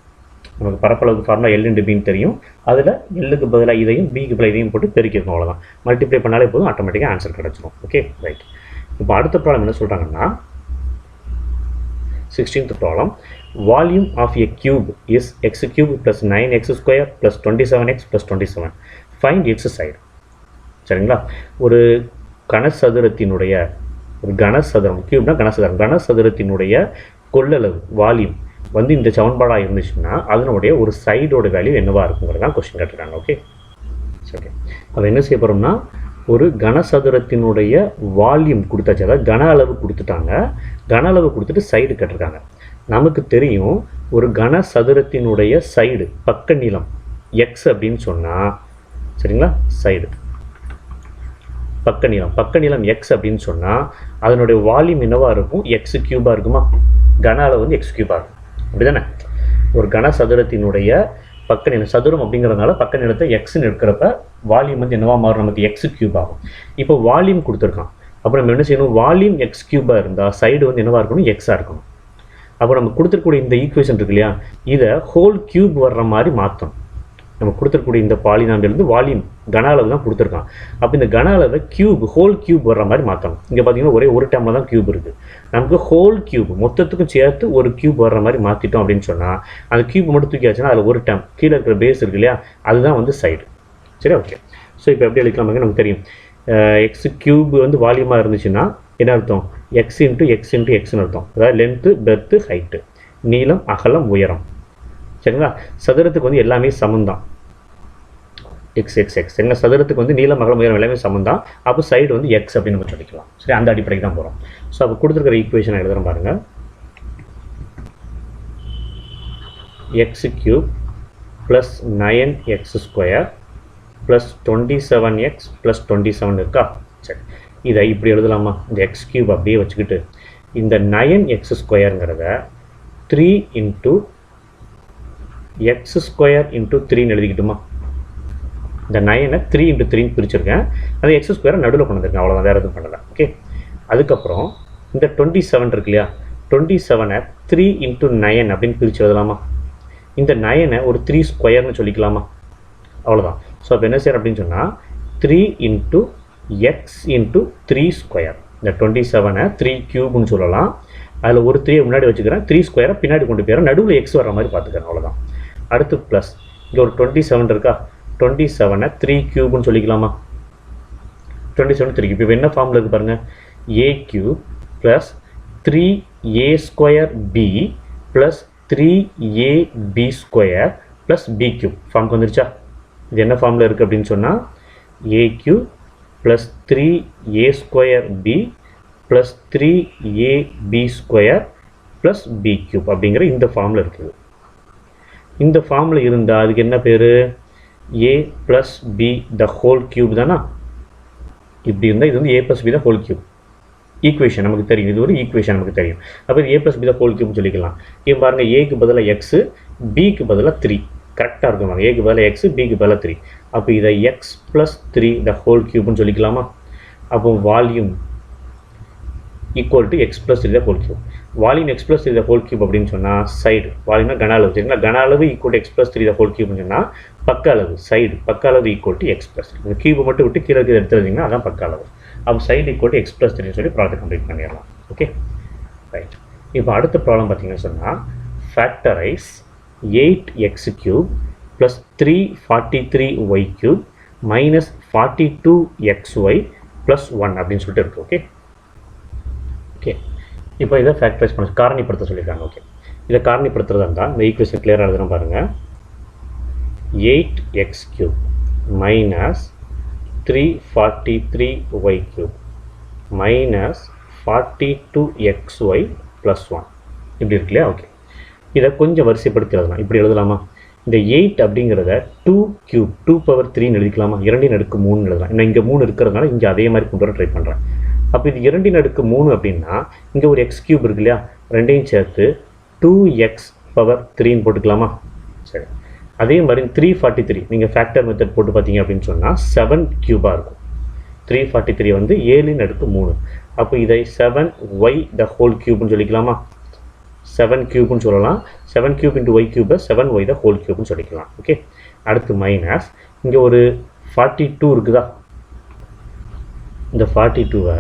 நமக்கு பரப்பளவுக்கு ஃபார்முலா எல் இன்ட்டு பின்னு தெரியும். அதில் எல்லுக்கு பதிலாக இதையும் பிக்கு பதிலாக இதையும் போட்டு பெருக்கிருக்கோம். அவ்வளோதான். மல்டிப்ளை பண்ணாலே போதும், ஆட்டோமேட்டிக்காக ஆன்சர் கிடச்சிடும். Okay, right. இப்போ அடுத்த ப்ராப்ளம் என்ன சொல்கிறாங்கன்னா, 16th problem. Volume of a cube is x³ + 9x² + 27x + 27. Find its side. சரிங்களா? ஒரு கனசதுரத்தினுடைய கியூப்னா கனசதுரத்தினுடைய கொள்ளளவு வால்யூம் வந்து இந்த சமன்பாடாக இருந்துச்சுன்னா அதனுடைய ஒரு சைடோட வேல்யூ என்னவாக இருக்குங்கிறது தான் கொஸ்டின் கேட்டிருக்காங்க. ஓகே, சரி. அதை என்ன செய்ய போகிறோம்னா, ஒரு கனசதுரத்தினுடைய வால்யூம் கொடுத்தாச்சு, அதாவது கன அளவு கொடுத்துட்டாங்க. கன அளவு கொடுத்துட்டு சைடு கேட்டிருக்காங்க. நமக்கு தெரியும், ஒரு கனசதுரத்தினுடைய சைடு பக்க நீளம் எக்ஸ் அப்படின்னு சொன்னால், சரிங்களா, சைடு பக்க நீளம் எக்ஸ் அப்படின்னு சொன்னால் அதனுடைய வால்யூம் என்னவாக இருக்கும்? x³ இருக்குமா? கன அளவு வந்து x³ இருக்கும். அப்படி தானே? ஒரு கனசதுரத்தினுடைய பக்க நீளம், சதுரம் அப்படிங்கிறதுனால பக்க நீளத்தை எக்ஸ்ன்னு இருக்கிறப்ப வால்யூம் வந்து என்னவா மாறும்? நமக்கு x³ ஆகும். இப்போ வால்யூம் கொடுத்துருக்கான். அப்போ நம்ம என்ன செய்யணும்? வால்யூம் x³ இருந்தால் சைடு வந்து என்னவாக இருக்கணும்? எக்ஸாக இருக்கணும். அப்போ நம்ம கொடுத்துருக்கூடிய இந்த ஈக்குவேஷன் இருக்கு இல்லையா, இதை ஹோல் கியூப் வர்ற மாதிரி மாற்றணும். நம்ம கொடுத்துருக்கூடிய இந்த பாலினாமிலிருந்து வால்யூம் கன அளவு தான் கொடுத்துருக்கான். அப்போ இந்த கன அளவை ஹோல் கியூப் வர்ற மாதிரி மாற்றணும். இங்கே பார்த்தீங்கன்னா ஒரே ஒரு டேர்மில் தான் கியூப் இருக்குது. நமக்கு ஹோல் கியூப் மொத்தத்துக்கும் சேர்த்து ஒரு கியூப் வர்ற மாதிரி மாற்றிட்டோம் அப்படின்னு சொன்னால், அந்த கியூப் மட்டும் தூக்கியாச்சுன்னா அதில் ஒரு டேர்ம் கீழே இருக்கிற பேஸ் இருக்கு இல்லையா, அதுதான் வந்து சைடு. சரி, ஓகே. ஸோ இப்போ எப்படி எழுதிக்கலாம் நமக்கு தெரியும். x³ வந்து வால்யூமாக இருந்துச்சுன்னா என்ன அர்த்தம்? எக்ஸ் இன்ட்டு எக்ஸ்னு அர்த்தம். அதாவது லென்த்து, பெர்த்து, ஹைட்டு, நீளம், அகலம், உயரம். சரிங்களா? சதுரத்துக்கு வந்து எல்லாமே சமந்தான். எக்ஸ் எக்ஸ் எக்ஸ் சரிங்களா? சதுரத்துக்கு வந்து நீளம், அகலம், உயரம் எல்லாமே சமந்தான். அப்போ சைடு வந்து எக்ஸ் அப்படின்னு நம்ம சொல்லிக்கலாம். சரி, அந்த அடிப்படைக்கு தான் போகிறோம். ஸோ அப்போ கொடுத்துருக்கிற ஈக்குவேஷன் எழுதுகிறோம் பாருங்கள். X cube plus 9x² plus 27x plus 27 இருக்கா? சரி, இதை இப்படி எழுதலாமா? இந்த எக்ஸ் கியூப் அப்படியே வச்சுக்கிட்டு இந்த 9x² 3 இன்ட்டு x² இன்ட்டு 3 எழுதிக்கிட்டுமா? இந்த 9 3 இன்ட்டு 3 பிரிச்சிருக்கேன். அந்த x² நடுவில் கொண்டு வந்திருக்கேன், அவ்வளோதான், வேறு எதுவும் பண்ணலை. ஓகே, அதுக்கப்புறம் இந்த 27 இருக்கு இல்லையா? 27 3 இன்ட்டு 9 அப்படின்னு பிரித்து எழுதலாமா? இந்த 9 ஒரு 3² சொல்லிக்கலாமா? அவ்வளோதான். ஸோ அப்போ என்ன செய்யற அப்படின்னு சொன்னால் 3 இன்ட்டு எக்ஸ் இன்ட்டு 3². இந்த 27 3 கியூப்னு சொல்லலாம். அதில் ஒரு 3 முன்னாடி வச்சுக்கிறேன், 3² பின்னாடி கொண்டு போயிடறேன், நடுவில் எக்ஸ் வர மாதிரி பார்த்துக்கிறேன், அவ்வளோதான். அடுத்து ப்ளஸ் இங்கே ஒரு 27 இருக்கா? 27 3 கியூப்னு சொல்லிக்கலாமா? 27 3 கியூப். இப்போ என்ன ஃபார்மில் இருக்குது பாருங்கள். A cube plus 3a² b plus 3ab² plus b cube ஃபார்முக்கு வந்துருச்சா? இது என்ன ஃபார்மில் இருக்குது அப்படின்னு சொன்னால் a cube plus 3a² b plus 3ab² plus b cube அப்படிங்கிற இந்த ஃபார்மில் இருக்குது. இந்த ஃபார்மில் இருந்தால் அதுக்கு என்ன பேர்? a plus b the whole cube தானா? இப்படி இருந்தால் இது வந்து a plus b the whole cube equation நமக்கு தெரியும். இது ஒரு ஈக்குவேஷன் நமக்கு தெரியும். அப்போ இது a plus b the whole கியூப்னு சொல்லிக்கலாம். இப்போ பாருங்கள், ஏக்கு பதிலாக எக்ஸு, பிக்கு பதிலாக 3 கரெக்டாக இருக்கும். ஏக்கு பதிலாக எக்ஸு, பிக்கு பதிலாக 3. அப்போ இதை எக்ஸ் ப்ளஸ் 3 த ஹோல் கியூப்னு சொல்லிக்கலாமா? அப்போ volume equal to x plus 3 the whole cube. Volume x plus 3 the whole cube அப்படின்னு சொன்னால் சைடு வால்யூம்னா கன அளவு. சரிங்களா? கன அளவு equal to x plus 3 the whole கியூப்னு சொன்னால் பக்க அளவு சைடு பக்க அளவு ஈக்குவல் டு எக்ஸ் ப்ளஸ். இந்த கியூபை மட்டும் விட்டு கீழே எடுத்துருந்தீங்கன்னா அதான் பக்க அளவு. அப்போ side equal to x plus 3 சொல்லி ப்ராஜெக்ட் கம்ப்ளீட் பண்ணிடலாம். Okay, right. இப்போ அடுத்த ப்ராப்ளம் பார்த்தீங்கன்னு சொன்னால் factorise 8x³ plus 343y³ minus 42xy plus 1 அப்படின்னு சொல்லிட்டு இருக்குது. ஓகே ஓகே இப்போ இதை ஃபேக்டரைஸ் பண்ண காரணிப்படுத்த சொல்லியிருக்காங்க. ஓகே, இதை காரணிப்படுத்துறதா இருந்தால் இந்த ஈக்குவேஷன் கிளியராக எழுதுகிறோம் பாருங்கள். 8x³ minus 343y³ minus 42xy plus 1 இப்படி இருக்கு இல்லையா? ஓகே, இதை கொஞ்சம் வரிசைப்படுத்தி எழுதலாம். இப்படி எழுதலாமா? இந்த 8 அப்படிங்கிறத 2 கியூப் 2^3 எழுதிக்கலாமா? 2^3 எழுதலாம். இன்னும் இங்கே 3 இருக்கிறதுனால இங்கே அதே மாதிரி கொண்டு வர ட்ரை பண்ணுறேன். அப்போ இது 2^3 அப்படின்னா இங்கே ஒரு x³ இருக்கு இல்லையா? ரெண்டையும் சேர்த்து 2x⁻3 போட்டுக்கலாமா? சரி, அதே மாதிரி 343 நீங்கள் ஃபேக்டர் மெத்தட் போட்டு பார்த்தீங்க அப்படின்னு சொன்னால் 7 கியூபாக இருக்கும். 343 வந்து 7^3. அப்போ இதை 7y த ஹோல் கியூப்னு சொல்லிக்கலாமா? 7 கியூப்னு சொல்லலாம். 7 கியூப் இன்ட்டு y கியூபை 7y த ஹோல் கியூப்னு சொல்லிக்கலாம். ஓகே, அடுத்து மைனஸ் இங்கே ஒரு 42 இருக்குதா? இந்த 42வை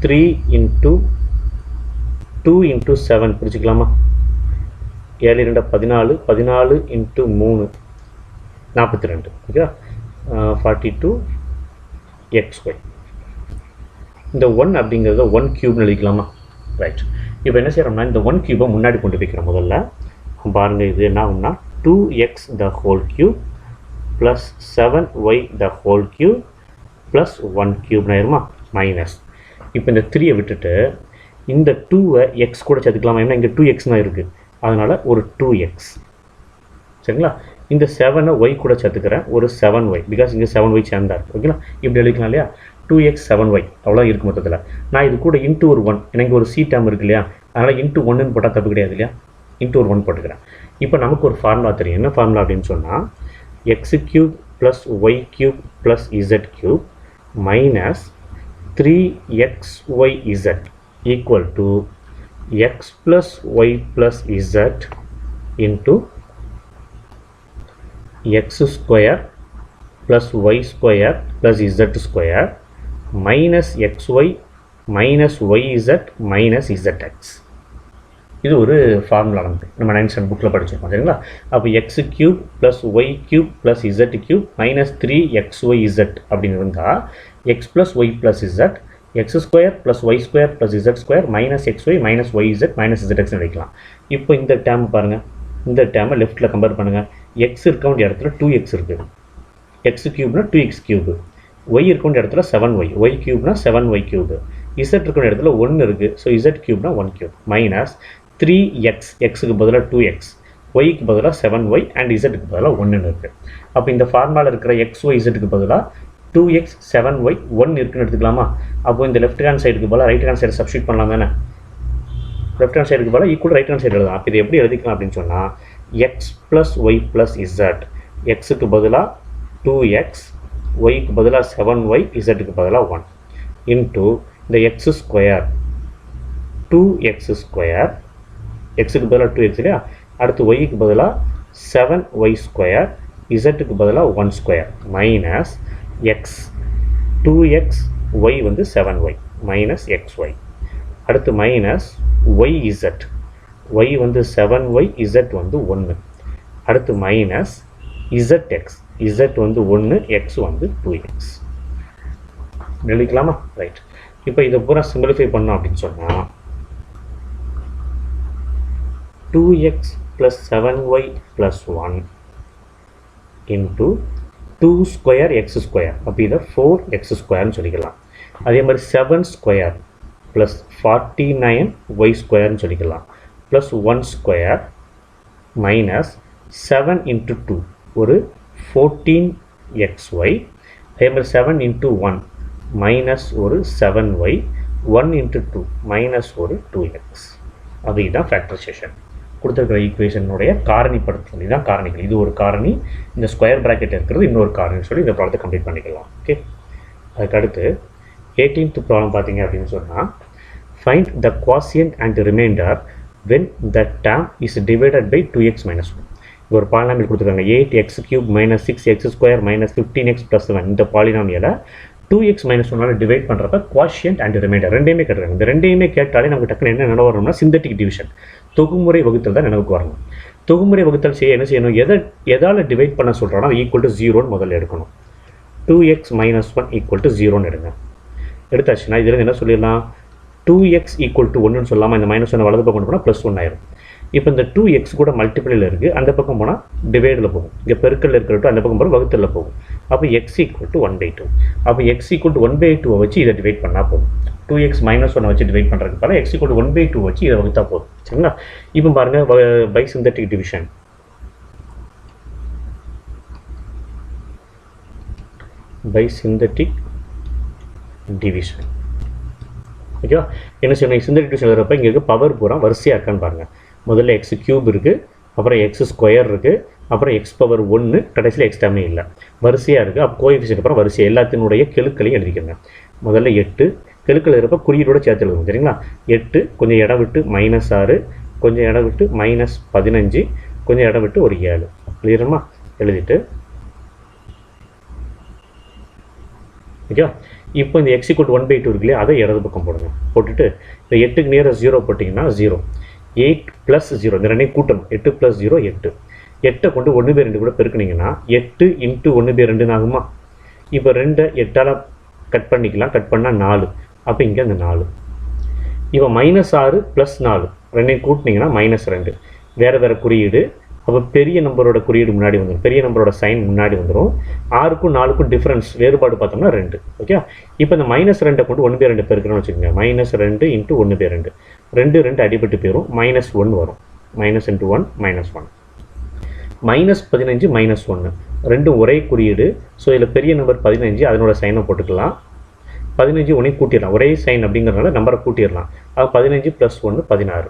3 இன்ட்டு 2 இன்ட்டு 7 பிடிச்சிக்கலாமா? 7 2 14, 14 இன்ட்டு 3 42. Okay, 42xy. இந்த 1 அப்படிங்கிறத 1 கியூப்னு எழுதிக்கலாமா? ரைட். இப்போ என்ன செய்கிறோம்னா இந்த 1 கியூபை முன்னாடி கொண்டு போய்க்கிறோம். முதல்ல பாருங்கள், இது என்ன ஆகும்னா 2x the whole cube plus 7y the whole cube plus 1 கியூப்னு ஆயிருமா? மைனஸ் இப்போ இந்த 3யை விட்டுட்டு இந்த 2வை எக்ஸ் கூட சேர்த்துக்கலாமா? ஏன்னா இங்கே 2x தான் இருக்குது, அதனால் ஒரு 2x. சரிங்களா? இந்த 7ஐ y கூட சேர்த்துக்கிறேன், ஒரு 7y, பிகாஸ் இங்கே 7y சேர்ந்தா இருக்குது. ஓகேங்களா? இப்படி எழுதிக்கலாம் இல்லையா? 2x 7y அவ்வளோ இருக்குது மொத்தத்தில். நான் இது கூட இன்ட்டு ஒரு 1, எனக்கு ஒரு சி டேம் இருக்குது இல்லையா? அதனால் இன்ட்டு 1ன்னு போட்டால் தப்பு கிடையாது இல்லையா? இன்ட்டு ஒரு 1 போட்டுக்கிறேன். இப்போ நமக்கு ஒரு ஃபார்முலா தெரியும். என்ன ஃபார்முலா அப்படின்னு சொன்னால் x³ plus y³ plus z³ minus 3xyz equal to x plus y plus z into x² plus y² plus z² minus xy minus yz minus zx. இது ஒரு ஃபார்முலா நம்ம 9th ஸ்டாண்டர்ட் புக்கில் படிச்சிருக்கோம் சரிங்களா. அப்போ x cube plus y cube plus z cube minus 3xyz அப்படின்னு இருந்தால் x plus y plus z x square plus y square plus z square minus x y minus y z minus இசட்எக்ஸ்னு வைக்கலாம். இப்போ இந்த டேர்ம் பாருங்கள், இந்த டேர்மை லெஃப்ட்டில் கம்பேர் பண்ணுங்கள். எக்ஸ் இருக்க வேண்டிய இடத்துல 2x இருக்குது, எக்ஸ் கியூப்னா 2x கியூபு, ஒய் இருக்க வேண்டிய இடத்துல 7y, Y கியூப்னா 7y cube, Z இருக்க வேண்டிய இடத்துல 1 இருக்குது, ஸோ இசட் கியூப்னா 1 கியூப் மைனஸ் 3x, எக்ஸுக்கு பதிலாக 2x, ஒய்க்கு பதிலாக 7y அண்ட் இசட்டுக்கு பதிலாக 1ன்னு இருக்குது. அப்போ இந்த ஃபார்முலாவில் இருக்கிற xy இசட்டுக்கு பதிலாக 2x 7y 1 இருக்குன்னு எடுத்துக்கலாமா. அப்போ இந்த லெஃப்ட் ஹேண்ட் சைடுக்கு பதிலாக ரைட் ஹேண்ட் சைடு சப்ஸ்டியூட் பண்ணலாம் தானே. லெஃப்ட் ஹேண்ட் சைடுக்கு பதிலாக ஈக்குவல் ரைட் ஹேண்ட் சைடு எழுதலாம். அப்போ இது எப்படி எழுதிக்கலாம் அப்படின்னு சொன்னால் x plus y plus z, எக்ஸுக்கு பதிலாக 2x, ஒய்க்கு பதிலாக 7y, இசட்டுக்கு பதிலாக 1 இன்ட்டு இந்த எக்ஸ் ஸ்கொயர் 2x ஸ்கொயர், எக்ஸுக்கு பதிலாக 2x இல்லையா, அடுத்து ஒய்க்கு பதிலாக 7y ஸ்கொயர், இசட்டுக்கு பதிலாக 1 square minus X 2x, Y வந்து 7y மைனஸ் xy, அடுத்து மைனஸ் ஒய் இசட், ஒய் வந்து 7y, இசட் வந்து 1, அடுத்து மைனஸ் இசட்எக்ஸ், இசட் வந்து 1, எக்ஸ் வந்து 2x எழுதிக்கலாமா. ரைட். இப்போ இதை பூரா சிம்பிளிஃபை பண்ணோம் அப்படின்னு சொன்னால் 2x plus 7y plus 1 into 2 square x square, அப்போ இதை 4x squareன்னு சொல்லிக்கலாம். அதே மாதிரி 7 square plus 49y squareன்னு சொல்லிக்கலாம் plus 1 square minus 7 into 2 ஒரு 14xy, அதே மாதிரி 7 into 1 minus ஒரு 7y, 1 into 2 minus ஒரு 2x. அது இதுதான் ஃபேக்டரைசேஷன். கொடுத்துருக்கிற ஈக்குவேஷனுடைய காரணிப்படுத்தல், இதுதான் காரணிகள். இது ஒரு காரணி, இந்த ஸ்கொயர் ப்ராக்கெட் இருக்கிறது இன்னொரு காரணி சொல்லி இந்த ப்ராப்ளத்தை கம்ப்ளீட் பண்ணிக்கலாம். ஓகே. அதுக்கடுத்து 18th ப்ராப்ளம் பார்த்தீங்க அப்படின்னு சொன்னால் find the quotient and remainder when the term is divided by 2x minus 1. இது ஒரு பாலினாமியல் கொடுத்துருக்காங்க. 8x cube minus 6x square minus 15x plus 7. இந்த பாலினாமியலை 2x minus 1 டிவைட் பண்ணுறப்ப குவாஷியன்ட் அண்ட் ரிமைண்டர் ரெண்டையுமே கேட்டுருக்காங்க. இந்த ரெண்டையுமே கேட்டாலே நமக்கு டக்குன்னு என்ன நினைவு வரணும்னா சிந்தட்டிக் டிவிஷன், தொகுமுறை வகுத்தல் தான் நினைவுக்கு வரணும். தொகுமுறை வகுத்தல் செய்ய என்ன செய்யணும், எதால் டிவைட் பண்ண சொல்கிறோன்னா ஈக்குவல் டு 0ன்னு முதல்ல எடுக்கணும். 2x minus 1 ஈக்குவல் டு 0ன்னு எடுங்க. எடுத்தாச்சுன்னா இதில் என்ன சொல்லிடலாம், 2x ஈக்குவல் டு 1ன்னு சொல்லாமல் இந்த -1 வலது பக்கம் கொண்டு போனால் +1 ஆயிரும். இப்போ இந்த 2x கூட மல்டிபிளில் இருக்குது, அந்த பக்கம் போனால் டிவைடில் போகும், இங்கே பெருக்கல் இருக்கிறட்டும் அந்த பக்கம் போனால் வகுத்தலில் போகும். அப்போ x ஈக்குவல் டு 1/2. அப்போ x ஈக்குவல் டு 1/2 வச்சு இதை டிவைட் பண்ணால் போதும். 2x minus 1 வச்சு டிவைட் பண்ணுறதுக்கு பல x ஈக்குவல் டு 1/2 வச்சு இதை வகுத்தா போதும். சரிங்களா. இப்போ பாருங்கள் by synthetic division. By synthetic division ஓகேவா. என்ன செய்யணும், சிந்தட்டிக் டிவிஷன் எழுதுறப்ப இங்கே இருக்க பவர் பூரா வரிசையாக இருக்கான்னு பாருங்கள். முதல்ல x கியூப் இருக்குது, அப்புறம் x ஸ்கொயர் இருக்குது, அப்புறம் x பவர் 1, கடைசியில் x டேர்மே இல்லை, வரிசையாக இருக்குது. அப்போ கோஎஃபிஷியன்ட் அப்புறம் வரிசை எல்லாத்தினுடைய கெழுக்களையும் எழுதிக்கங்க. முதல்ல 8 கெழுக்கள் எழுதுறப்ப குறியீடோட சேர்த்து எழுதுவோம். சரிங்களா. 8 கொஞ்சம் இடம் விட்டு -6, கொஞ்சம் இடம் விட்டு -15, கொஞ்சம் இடம் விட்டு ஒரு 7 எழுதிடுமா. எழுதிட்டு ஓகேவா. இப்போ இந்த x ஈக்குவல் டு 1/2 இருக்குல்லையே, அதை இடது பக்கம் போடுங்க. போட்டுட்டு இந்த 8க்கு நேராக 0 போட்டிங்கன்னா 0, 8 + 0 இந்த ரெண்டையும் கூட்டணும். 8 + 0 8. 8 கொண்டு 1/2 கூட பெருக்குனீங்கன்னா 8 × 1/2 ஆகுமா. இப்போ 2 8ஆல் கட் பண்ணிக்கலாம், கட் பண்ணால் 4. அப்போ இங்கே அந்த 4. இப்போ -6 + 4 ரெண்டையும் கூட்டினீங்கன்னா -2. வேறு வேறு குறியீடு. அப்போ பெரிய நம்பரோட குறியீடு முன்னாடி வந்துடும், பெரிய நம்பரோட சைன் முன்னாடி வந்துடும். 6க்கும் 4க்கும் டிஃப்ரென்ஸ் வேறுபாடு பார்த்தோம்னா 2. ஓகே. இப்போ இந்த -2 கொண்டு 1/2 பெருக்கணும்னு வச்சுக்கோங்க. -2 × 1/2, 2 2 அடிபட்டு போயிடும், -1 வரும். -1 -1 -15 -1 ரெண்டும் ஒரே குறியீடு. ஸோ இதில் பெரிய நம்பர் 15, அதனோட சைனை போட்டுக்கலாம். 15 ஒன்றே கூட்டிடலாம், ஒரே சைன் அப்படிங்கிறதுனால நம்பரை கூட்டிடலாம். அது 15 + 1 16.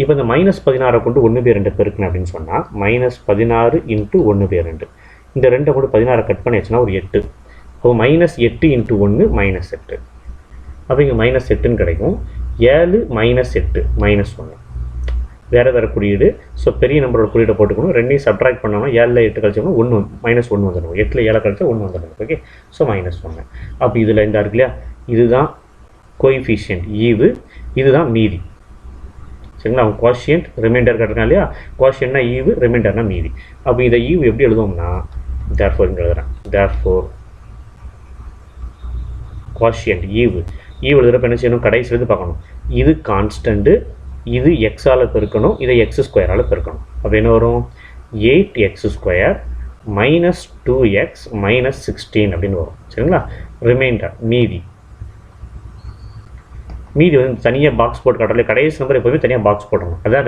இப்போ இந்த -16 கொண்டு 1/2 பெருக்கணும் அப்படின்னு சொன்னால் -16 × 1/2. இந்த 2 கொண்டு 16 கட் பண்ணியாச்சுன்னா ஒரு 8. அப்போ -8 × 1 -8. அப்போ இங்கே -8ன்னு கிடைக்கும். 7 -8 -1 வேறு வேறு குறியீடு. ஸோ பெரிய நம்பரோட குறியீடை போட்டுக்கணும். ரெண்டையும் சப்ட்ராக்ட் பண்ணோம்னா 7ல் 8 கழிச்சோம்னா 1 -1 வந்துடும். 8ல் 7 கழிச்சா 1 வந்துடும். ஓகே. ஸோ -1. அப்போ இதில் இந்த இருக்கு இல்லையா, இதுதான் கோஎஃபிஷியன்ட் ஈவு, இதுதான் மீதி. சரிங்களா? அவங்க குவாஷியன்ட் ரிமைண்டர் கேட்டிருக்காங்க இல்லையா? குவாஷியன்ட்னா ஈவு, ரிமைண்டர்னா மீதி. அப்போ இதை ஈவு எப்படி எழுதுவோம்னா தேர்ஃபோர் இங்கே எழுதுறேன். தேர்ஃபோர் குவாஷியன்ட் ஈவு எழுதுறப்ப என்ன செய்யணும்? கடைசியிலேருந்து பார்க்கணும். இது கான்ஸ்டண்ட்டு, இது எக்ஸால் பெருக்கணும், இதை எக்ஸ் ஸ்கொயரால் பெருக்கணும். அப்போ என்ன வரும்? 8x² மைனஸ் 2x மைனஸ் 16 அப்படின்னு வரும். சரிங்களா? ரிமைண்டர் மீதி வந்து தனியாக பாக்ஸ் போட்டு காட்டல, கடைசி நம்பர் எப்போதுமே தனியாக பாக்ஸ் போடணும். அதுதான்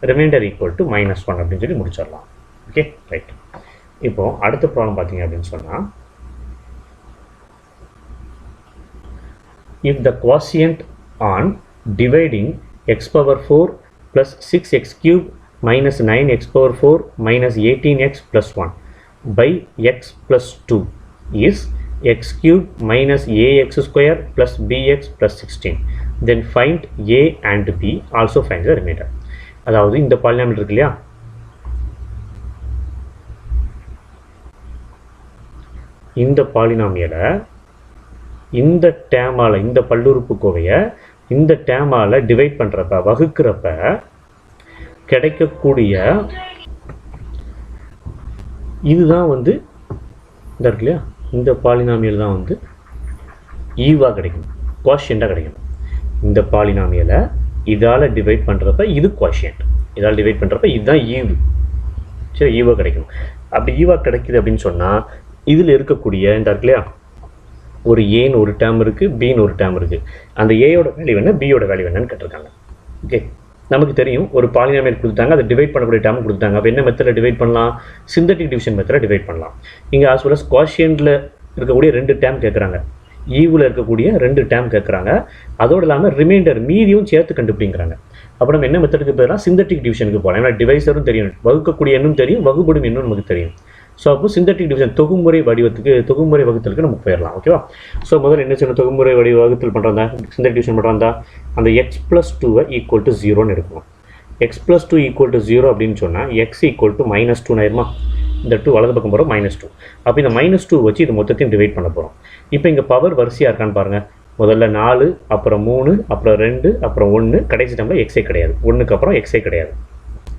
ரிமைண்டர் ஈக்குவல் டு -1 அப்படின்னு சொல்லி முடிச்சிடலாம். Okay, right. இப்போது அடுத்த ப்ராப்ளம் பார்த்தீங்க அப்படின்னு சொன்னால், if the quotient on dividing x power 4 plus 6x cube minus 9x power 4 minus 18x plus 1 by x plus 2 is x cube minus ax square plus bx plus 16, then find a and b, also find the remainder. அதாவது இந்த polynomial இருக்கு இல்லையா, இந்த பாலினாமியலை இந்த டேமால், இந்த பல்லுறுப்புக்கோவையை இந்த டேமால் divide பண்ணுறப்ப, வகுக்கிறப்ப கிடைக்கக்கூடிய இதுதான் வந்து இந்த இருக்கு இல்லையா, இந்த பாலினாமியல் தான் வந்து ஈவாக கிடைக்கும், குவாஷியண்ட்டாக கிடைக்கும். இந்த பாலினாமியலை இதால் டிவைட் பண்ணுறப்ப இது குவாஷியண்ட், இதால் டிவைட் பண்ணுறப்ப இதுதான் ஈவு. சரி, ஈவாக கிடைக்கும். அப்படி ஈவாக கிடைக்குது அப்படின்னு சொன்னால் இதில் இருக்கக்கூடிய இந்த இருக்கு இல்லையா, ஒரு ஏன்னு ஒரு டேர்ம் இருக்குது, பின்னு ஒரு டேர்ம் இருக்குது. அந்த ஏயோட வேல்யூ என்ன, பியோட வேல்யூ என்னன்னு கேட்டிருக்காங்க. ஓகே, நமக்கு தெரியும் ஒரு பாலினாமியல் கொடுத்தாங்க, அதை டிவைட் பண்ணக்கூடிய டேர்ம் கொடுத்தாங்க. அப்போ என்ன மெத்தடில் டிவைட் பண்ணலாம்? சிந்தட்டிக் டிவிஷன் மெத்தடில் டிவைட் பண்ணலாம். இங்கே ஆஸ் வெல் அஸ் குவாஷியன்ட்டில் இருக்கக்கூடிய 2 டேர்ம் கேட்குறாங்க, ஈவில் இருக்கக்கூடிய 2 டேர்ம் கேட்குறாங்க. அதோடு இல்லாமல் ரிமைண்டர் மீதியும் சேர்த்து கண்டுபிடிங்கிறாங்க. அப்போ நம்ம என்ன மெத்தடுக்கு போயிடலாம்? சிந்தட்டிக் டிவிஷனுக்கு போகலாம். ஏன்னா டிவைசரும் தெரியும், வகுக்கக்கூடிய எண்ணும் தெரியும், வகுப்படும் எண்ணும் நமக்கு தெரியும். ஸோ அப்போ சிந்தட்டிக் டிவிஷன் தொகுமுறை வகுத்தலுக்கு நம்ம போயிடலாம். ஓகேவா? ஸோ முதல்ல என்ன செய்யணும்? தொகுமுறை வகுத்தல் பண்ணுறதா, சிந்தட்டிக் டிவிஷன் பண்ணுறதா, அந்த x + 2 ஈக்குவல் டு 0ன்னு எடுக்கணும். x + 2 ஈக்குவல் டு 0 அப்படின்னு சொன்னால் x ஈக்குவல் டு -2 ஆயிருமா? இந்த 2 வலது பக்கம் போகிறோம், -2. அப்போ இந்த -2 வச்சு இது மொத்தத்தையும் டிவைட் பண்ண போகிறோம். இப்போ இங்கே பவர் வரிசையாக இருக்கான்னு பாருங்கள். முதல்ல 4, அப்புறம் 3, அப்புறம் 2, அப்புறம் 1, கடைசி டைமில் எக்ஸே கிடையாது, 1க்கு அப்புறம் எக்ஸே கிடையாது.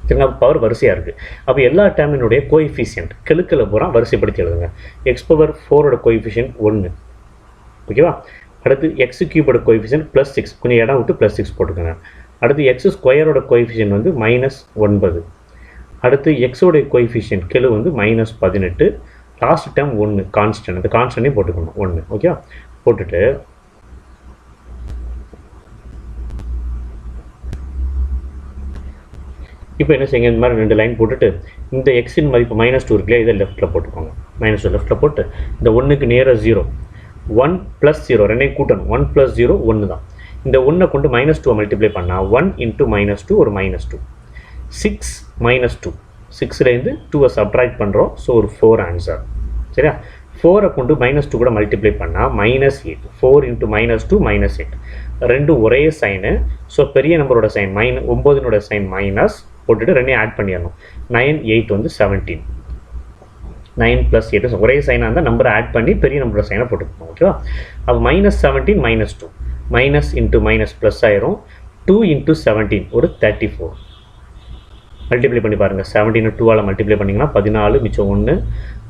சரிங்களா? பவர் வரிசையாக இருக்குது. அப்போ எல்லா டேர்மினுடைய கோஎஃபிஷியன்ட் கெழுக்களை பூரா வரிசைப்படுத்தி எழுதுங்க. x⁴ coefficient 1. ஓகேவா? அடுத்து x³ கோஎஃபிஷியன்ட் +6, கொஞ்சம் இடம் விட்டு +6 போட்டுக்கோங்க. அடுத்து x² கோஎஃபிஷியன்ட் வந்து -9. அடுத்து எக்ஸோடைய கோஎஃபிஷியன்ட் கெழு வந்து -18. லாஸ்ட் டேர்ம் 1 கான்ஸ்டன்ட், அந்த கான்ஸ்டன்ட்டையும் போட்டுக்கணும் 1. ஓகேவா? போட்டுட்டு இப்போ என்ன செய்யுங்க, இந்த மாதிரி 2 லைன் போட்டுட்டு இந்த எக்ஸின் மதிப்பு -2 இருக்குல்லையா, இதை லெஃப்ட்டில் போட்டுக்கோங்க. -2 லெஃப்ட்டில் போட்டு இந்த 1க்கு நேராக 0, 1 + 0 ரெண்டையும் கூட்டணும். 1 + 0 1 தான். இந்த 1 கொண்டு -2 மல்டிப்ளை பண்ணால் 1 × -2 ஒரு -2, 6 -2, 6லேருந்து 2 சப்ட்ராக்ட் பண்ணுறோம். ஸோ ஒரு 4 ஆன்சர். சரியா? 4 கொண்டு -2 கூட மல்டிப்ளை பண்ணால் -8, 4 × -2 -8, ரெண்டும் ஒரே சைனு. ஸோ பெரிய நம்பரோட சைன் 9னோட சைன் மைனஸ் போட்டுட்டு ரெண்டையும் ஆட் பண்ணிடணும். 9, 8 வந்து 17. 9 + 8 ஒரே சைனாக இருந்தால் நம்பரை ஆட் பண்ணி பெரிய நம்பரோட சைனை போட்டுக்கணும். ஓகேவா? அப்போ -17 -2, மைனஸ் இன்ட்டு மைனஸ் ப்ளஸ் ஆயிரும். 2 × 17 ஒரு 34. மல்டிப்ளை பண்ணி பாருங்கள். 17 2ஆல் மல்டிப்ளை பண்ணிங்கன்னா 14, மிச்சம் 1,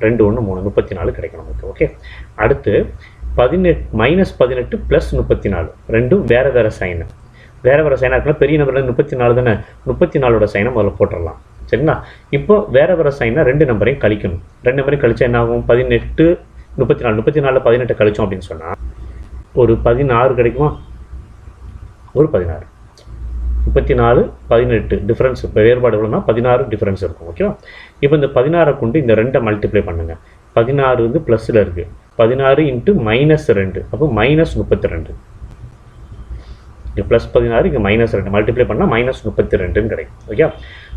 2 1 3 34 கிடைக்கும் நமக்கு. ஓகே, அடுத்து -18 + 34 ரெண்டும் வேறு வேறு சைனு. வேறு வேறு சைனாக இருக்குன்னா பெரிய நம்பரில் 34 தானே, 34ஓட சைனை முதல்ல போட்டுடலாம். சரிங்களா? இப்போ வேறு வேறு சைனாக 2 நம்பரையும் கழிக்கணும். 2 நம்பரையும் கழிச்சா என்ன ஆகும்? 18 34, 34 18 கழிச்சோம் அப்படின்னு சொன்னால் ஒரு 16 கிடைக்குமா? ஒரு 16. 34 18 டிஃப்ரென்ஸ், இப்போ வேறுபாடு எவ்வளோனா 16 டிஃப்ரென்ஸ் இருக்கும். ஓகேவா? இப்போ இந்த 16 கொண்டு இந்த 2 மல்டிப்ளை பண்ணுங்கள். 16 வந்து ப்ளஸில் இருக்குது, 16 × -2 அப்போ -32. இங்கே +16 இங்கே -2 மல்டிப்ளை பண்ணால் -32ன்னு கிடைக்கும். ஓகே,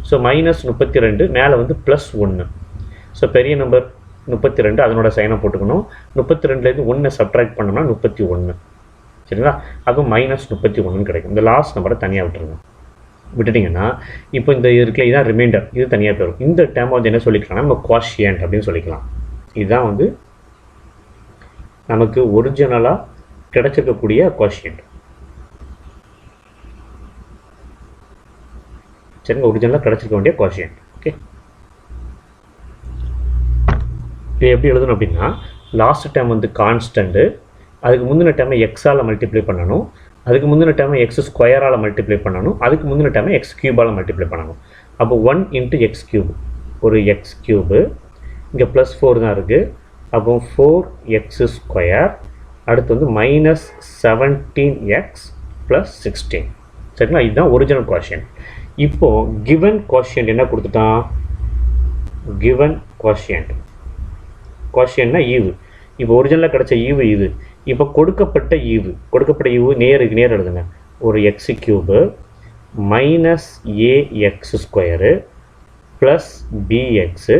ஸோ -32 மேலே வந்து +1. ஸோ பெரிய நம்பர் 32, அதனோட சைனை போட்டுக்கணும். 32லேருந்து 1 சப்ட்ராக்ட் பண்ணோம்னா 31. சரிங்களா? அப்போ -31ன்னு கிடைக்கும். இந்த லாஸ்ட் நம்பரை தனியாக விட்டுட்டிங்கன்னா இப்போ இந்த இருக்குல்ல, இதுதான் ரிமைண்டர், இது தனியாக போயிடும். இந்த டேர்ம் வந்து என்ன சொல்லிக்கலாம்னா நம்ம குவாஷியன்ட் அப்படின்னு சொல்லிக்கலாம். இதுதான் வந்து நமக்கு ஒரிஜினலாக கிடைச்சிருக்கக்கூடிய குவாஷியன்ட். சரிங்களா, ஒரிஜினலாக கிடச்சிருக்க வேண்டிய கோஷியன்ட். ஓகே, இது எப்படி எழுதணும் அப்படின்னா, லாஸ்ட் டைம் வந்து கான்ஸ்டன்ட்டு, அதுக்கு முந்தின டைமை எக்ஸால் மல்டிப்ளை பண்ணணும், அதுக்கு முந்தின டைமை எக்ஸ் ஸ்கொயரால் மல்டிப்ளை பண்ணணும், அதுக்கு முந்தின டைமை எக்ஸ் கியூபால் மல்டிப்ளை பண்ணணும். அப்போ 1 இன்ட்டு எக்ஸ் கியூப், ஒரு எக்ஸ் கியூபு, இங்கே ப்ளஸ் 4 தான் இருக்குது. அப்போ 4x ஸ்கொயர், அடுத்து வந்து மைனஸ் 17x ப்ளஸ் 16. சரிங்களா, இதுதான் ஒரிஜினல் கோஷியன்ட். இப்போது கிவன் கோஷியன்ட் என்ன கொடுத்துட்டான், கிவன் கோஷியன்ட், கோஷியன்ட்னா ஈவு. இப்போ ஒரிஜினலாக கிடச்ச ஈவு இது. இப்போ கொடுக்கப்பட்ட ஈவு நேருக்கு நேர் எழுதுங்க. ஒரு x cube minus a x square plus b x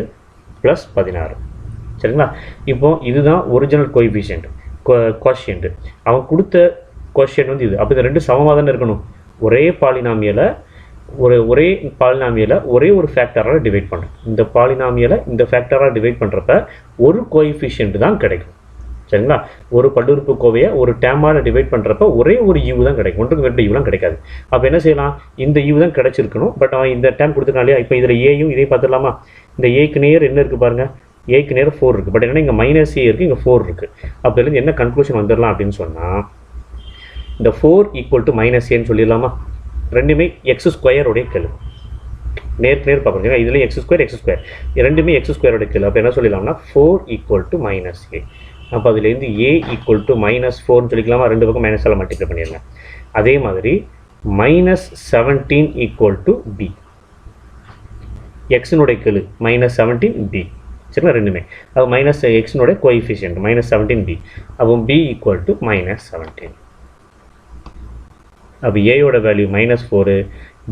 plus 16. சரிங்களா, இப்போ இதுதான் ஒரிஜினல் கோஎஃபிஷியன்ட் கோஷியன்ட். அவன் கொடுத்த கோஷியன்ட் வந்து இது. அப்போ இது ரெண்டு சமமாக தானே இருக்கணும். ஒரே பாலினாமியலை ஒரே ஒரு ஃபேக்டரால் டிவைட் பண்ணுறோம். இந்த பாலினாமியலை இந்த ஃபேக்டரால் டிவைட் பண்ணுறப்ப ஒரு கோஎஃபிஷியன்ட் தான் கிடைக்கும். சரிங்களா, ஒரு பல்லுறுப்பு கோவையை ஒரு டேமால் டிவைட் பண்ணுறப்ப ஒரே ஒரு ஈவு தான் கிடைக்கும், ஒன்றுக்கு மேற்பட்ட ஈவுலாம் கிடைக்காது. அப்போ என்ன செய்யலாம், இந்த ஈவு தான் கிடைச்சிருக்கணும், பட் அவன் இந்த டேம் கொடுத்துருக்கான் இல்லையா. இப்போ இதில் ஏயும் இதையும் பார்த்துடலாமா. இந்த ஏக்கு நேர் என்ன இருக்குது பாருங்கள், ஏக்கு நேரம் 4 இருக்குது. பட் என்னன்னா இங்கே மைனஸ் ஏ இருக்குது, இங்கே 4 இருக்குது. அப்போ இதுலேருந்து என்ன கன்க்ளூஷன் வந்துடலாம் அப்படின்னு சொன்னால், இந்த 4 ஈக்குவல் டு மைனஸ் ஏன்னு சொல்லிடலாமா. ரெண்டுமே எக்ஸ் ஸ்கொயருடைய கெழு, நேர் பார்க்குறீங்க. இதுலேயும் எக்ஸ் ஸ்கொயர் ரெண்டுமே எக்ஸ் ஸ்கொயரோட கெழு. அப்போ என்ன சொல்லிடலாம்னா 4 ஈக்குவல் டு மைனஸ் ஏ. அப்போ அதுலேருந்து ஏ ஈக்குவல் டு மைனஸ் 4ன்னு சொல்லிக்கலாமா. ரெண்டு பக்கம் மைனஸால் மல்டிப்ளை பண்ணிடலாம். அதே மாதிரி மைனஸ் 17 ஈக்குவல் டு பி, எக்ஸினுடைய கெழு மைனஸ் 17 பி. சரிங்களா, ரெண்டுமே அது மைனஸ் எக்ஸினுடைய கோஎஃபிஷியன்ட் மைனஸ் 17 பி. அப்போ பி ஈக்குவல் டு மைனஸ் 17. அப்போ ஏயோட வேல்யூ மைனஸ் 4,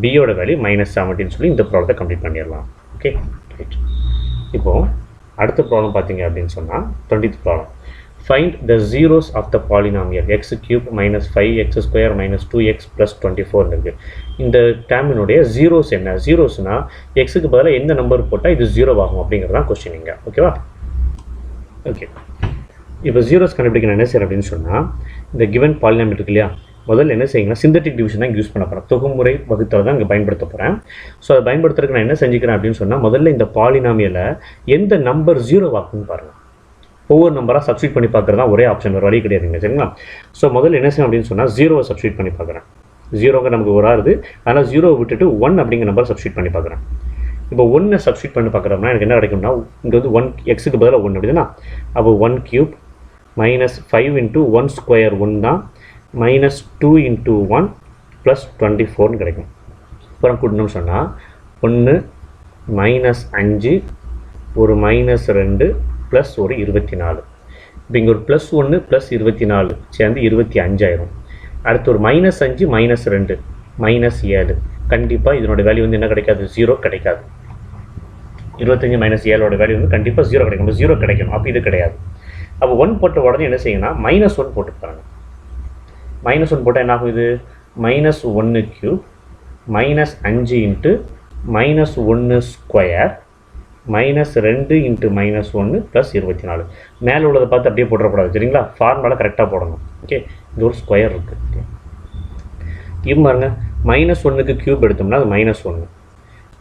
பியோட வேல்யூ மைனஸ் 17 சொல்லி இந்த ப்ராப்ளத்தை கம்ப்ளீட் பண்ணிடலாம். Okay, right. இப்போது அடுத்த ப்ராப்ளம் பார்த்தீங்க அப்படின்னு சொன்னால் 20th problem. Find the zeros of the polynomial x cube minus 5x square minus 2x plus 24 இருக்குது. இந்த டேமினுடைய ஜீரோஸ் என்ன, ஜீரோஸ்னால் எக்ஸுக்கு பதிலாக எந்த நம்பர் போட்டால் இது ஜீரோ ஆகும் அப்படிங்கிறதான் கொஸ்டின் இங்கே. ஓகேவா, ஓகே. இப்போ ஜீரோஸ் கண்டுபிடிக்கணும் என்ன செய்யணும் அப்படின்னு சொன்னால், இந்த கிவன் பாலினாமியல் இருக்கு இல்லையா, முதல்ல என்ன செய்யுங்கன்னா சிந்தட்டிக் டிவிஷன் தான் யூஸ் பண்ண போகிறேன். தொகுமுறை வகுத்தல் தான் இங்கே பயன்படுத்த போகிறேன். ஸோ அதை பயன்படுத்துறதுக்கு நான் என்ன செஞ்சுக்கிறேன் அப்படின்னு சொன்னால், முதல்ல இந்த பாலினாமியலை எந்த நம்பர் ஜீரோ ஆகுன்னு பாருங்கள். ஒவ்வொரு நம்பராக சப்ஸ்டியூட் பண்ணி பார்க்குறது தான் ஒரே ஆப்ஷன், வேறு வழி கிடையாதுங்க. சரிங்களா, ஸோ முதல்ல என்ன செய்யணும் அப்படின்னு சொன்னால், ஜீரோவை சப்ஸ்டியூட் பண்ணி பார்க்குறேன். ஜீரோங்க நமக்கு வராது, அதனால் ஜீரோவை விட்டுட்டு 1 அப்படிங்கிற நம்பர் சப்ஸ்டியூட் பண்ணி பார்க்குறேன். இப்போ 1 சப்ஸ்டியூட் பண்ணி பார்க்குறோம்னா எனக்கு என்ன கிடைக்கும்னா, இங்கே வந்து 1 எக்ஸுக்கு பதிலாக 1 அப்படின்னா, அப்போ 1 கியூப் மைனஸ் 5 இன்ட்டு 1 ஸ்கொயர் 1 தான், மைனஸ் 2 இன்ட்டு 1 ப்ளஸ் 24 கிடைக்கும். அப்புறம் கூட்டணும்னு சொன்னால் 1 மைனஸ் 5 ஒரு மைனஸ் 2 ப்ளஸ் ஒரு 24. இப்போ இங்கே ஒரு ப்ளஸ் 1 ப்ளஸ் 24 சேர்ந்து 25 ஆயிரும். அடுத்து ஒரு மைனஸ் 5 மைனஸ் 2 மைனஸ் 7. கண்டிப்பாக இதனோட வேல்யூ வந்து என்ன கிடைக்காது, ஜீரோ கிடைக்காது. 25 மைனஸ் 7ஓட வேல்யூ வந்து கண்டிப்பாக ஜீரோ கிடைக்கும். 0 கிடைக்கணும், அப்போ இது கிடையாது. அப்போ 1 போட்ட உடனே என்ன செய்யணும்னா மைனஸ் 1 போட்டுப்பாங்க. மைனஸ் 1 போட்டால் என்ன ஆகும், இது மைனஸ் 1 கியூப் minus 5 into minus 1 square minus 2 into minus 1 plus 24. மேலே உள்ளதை பார்த்து அப்படியே போடக்கூடாது. சரிங்களா, ஃபார்முலா கரெக்டாக போடணும். ஓகே, இது ஒரு ஸ்கொயர் இருக்குது. ஓகே, இது பாருங்க, மைனஸ் 1க்கு க்யூப் எடுத்தோம்னா அது மைனஸ் 1,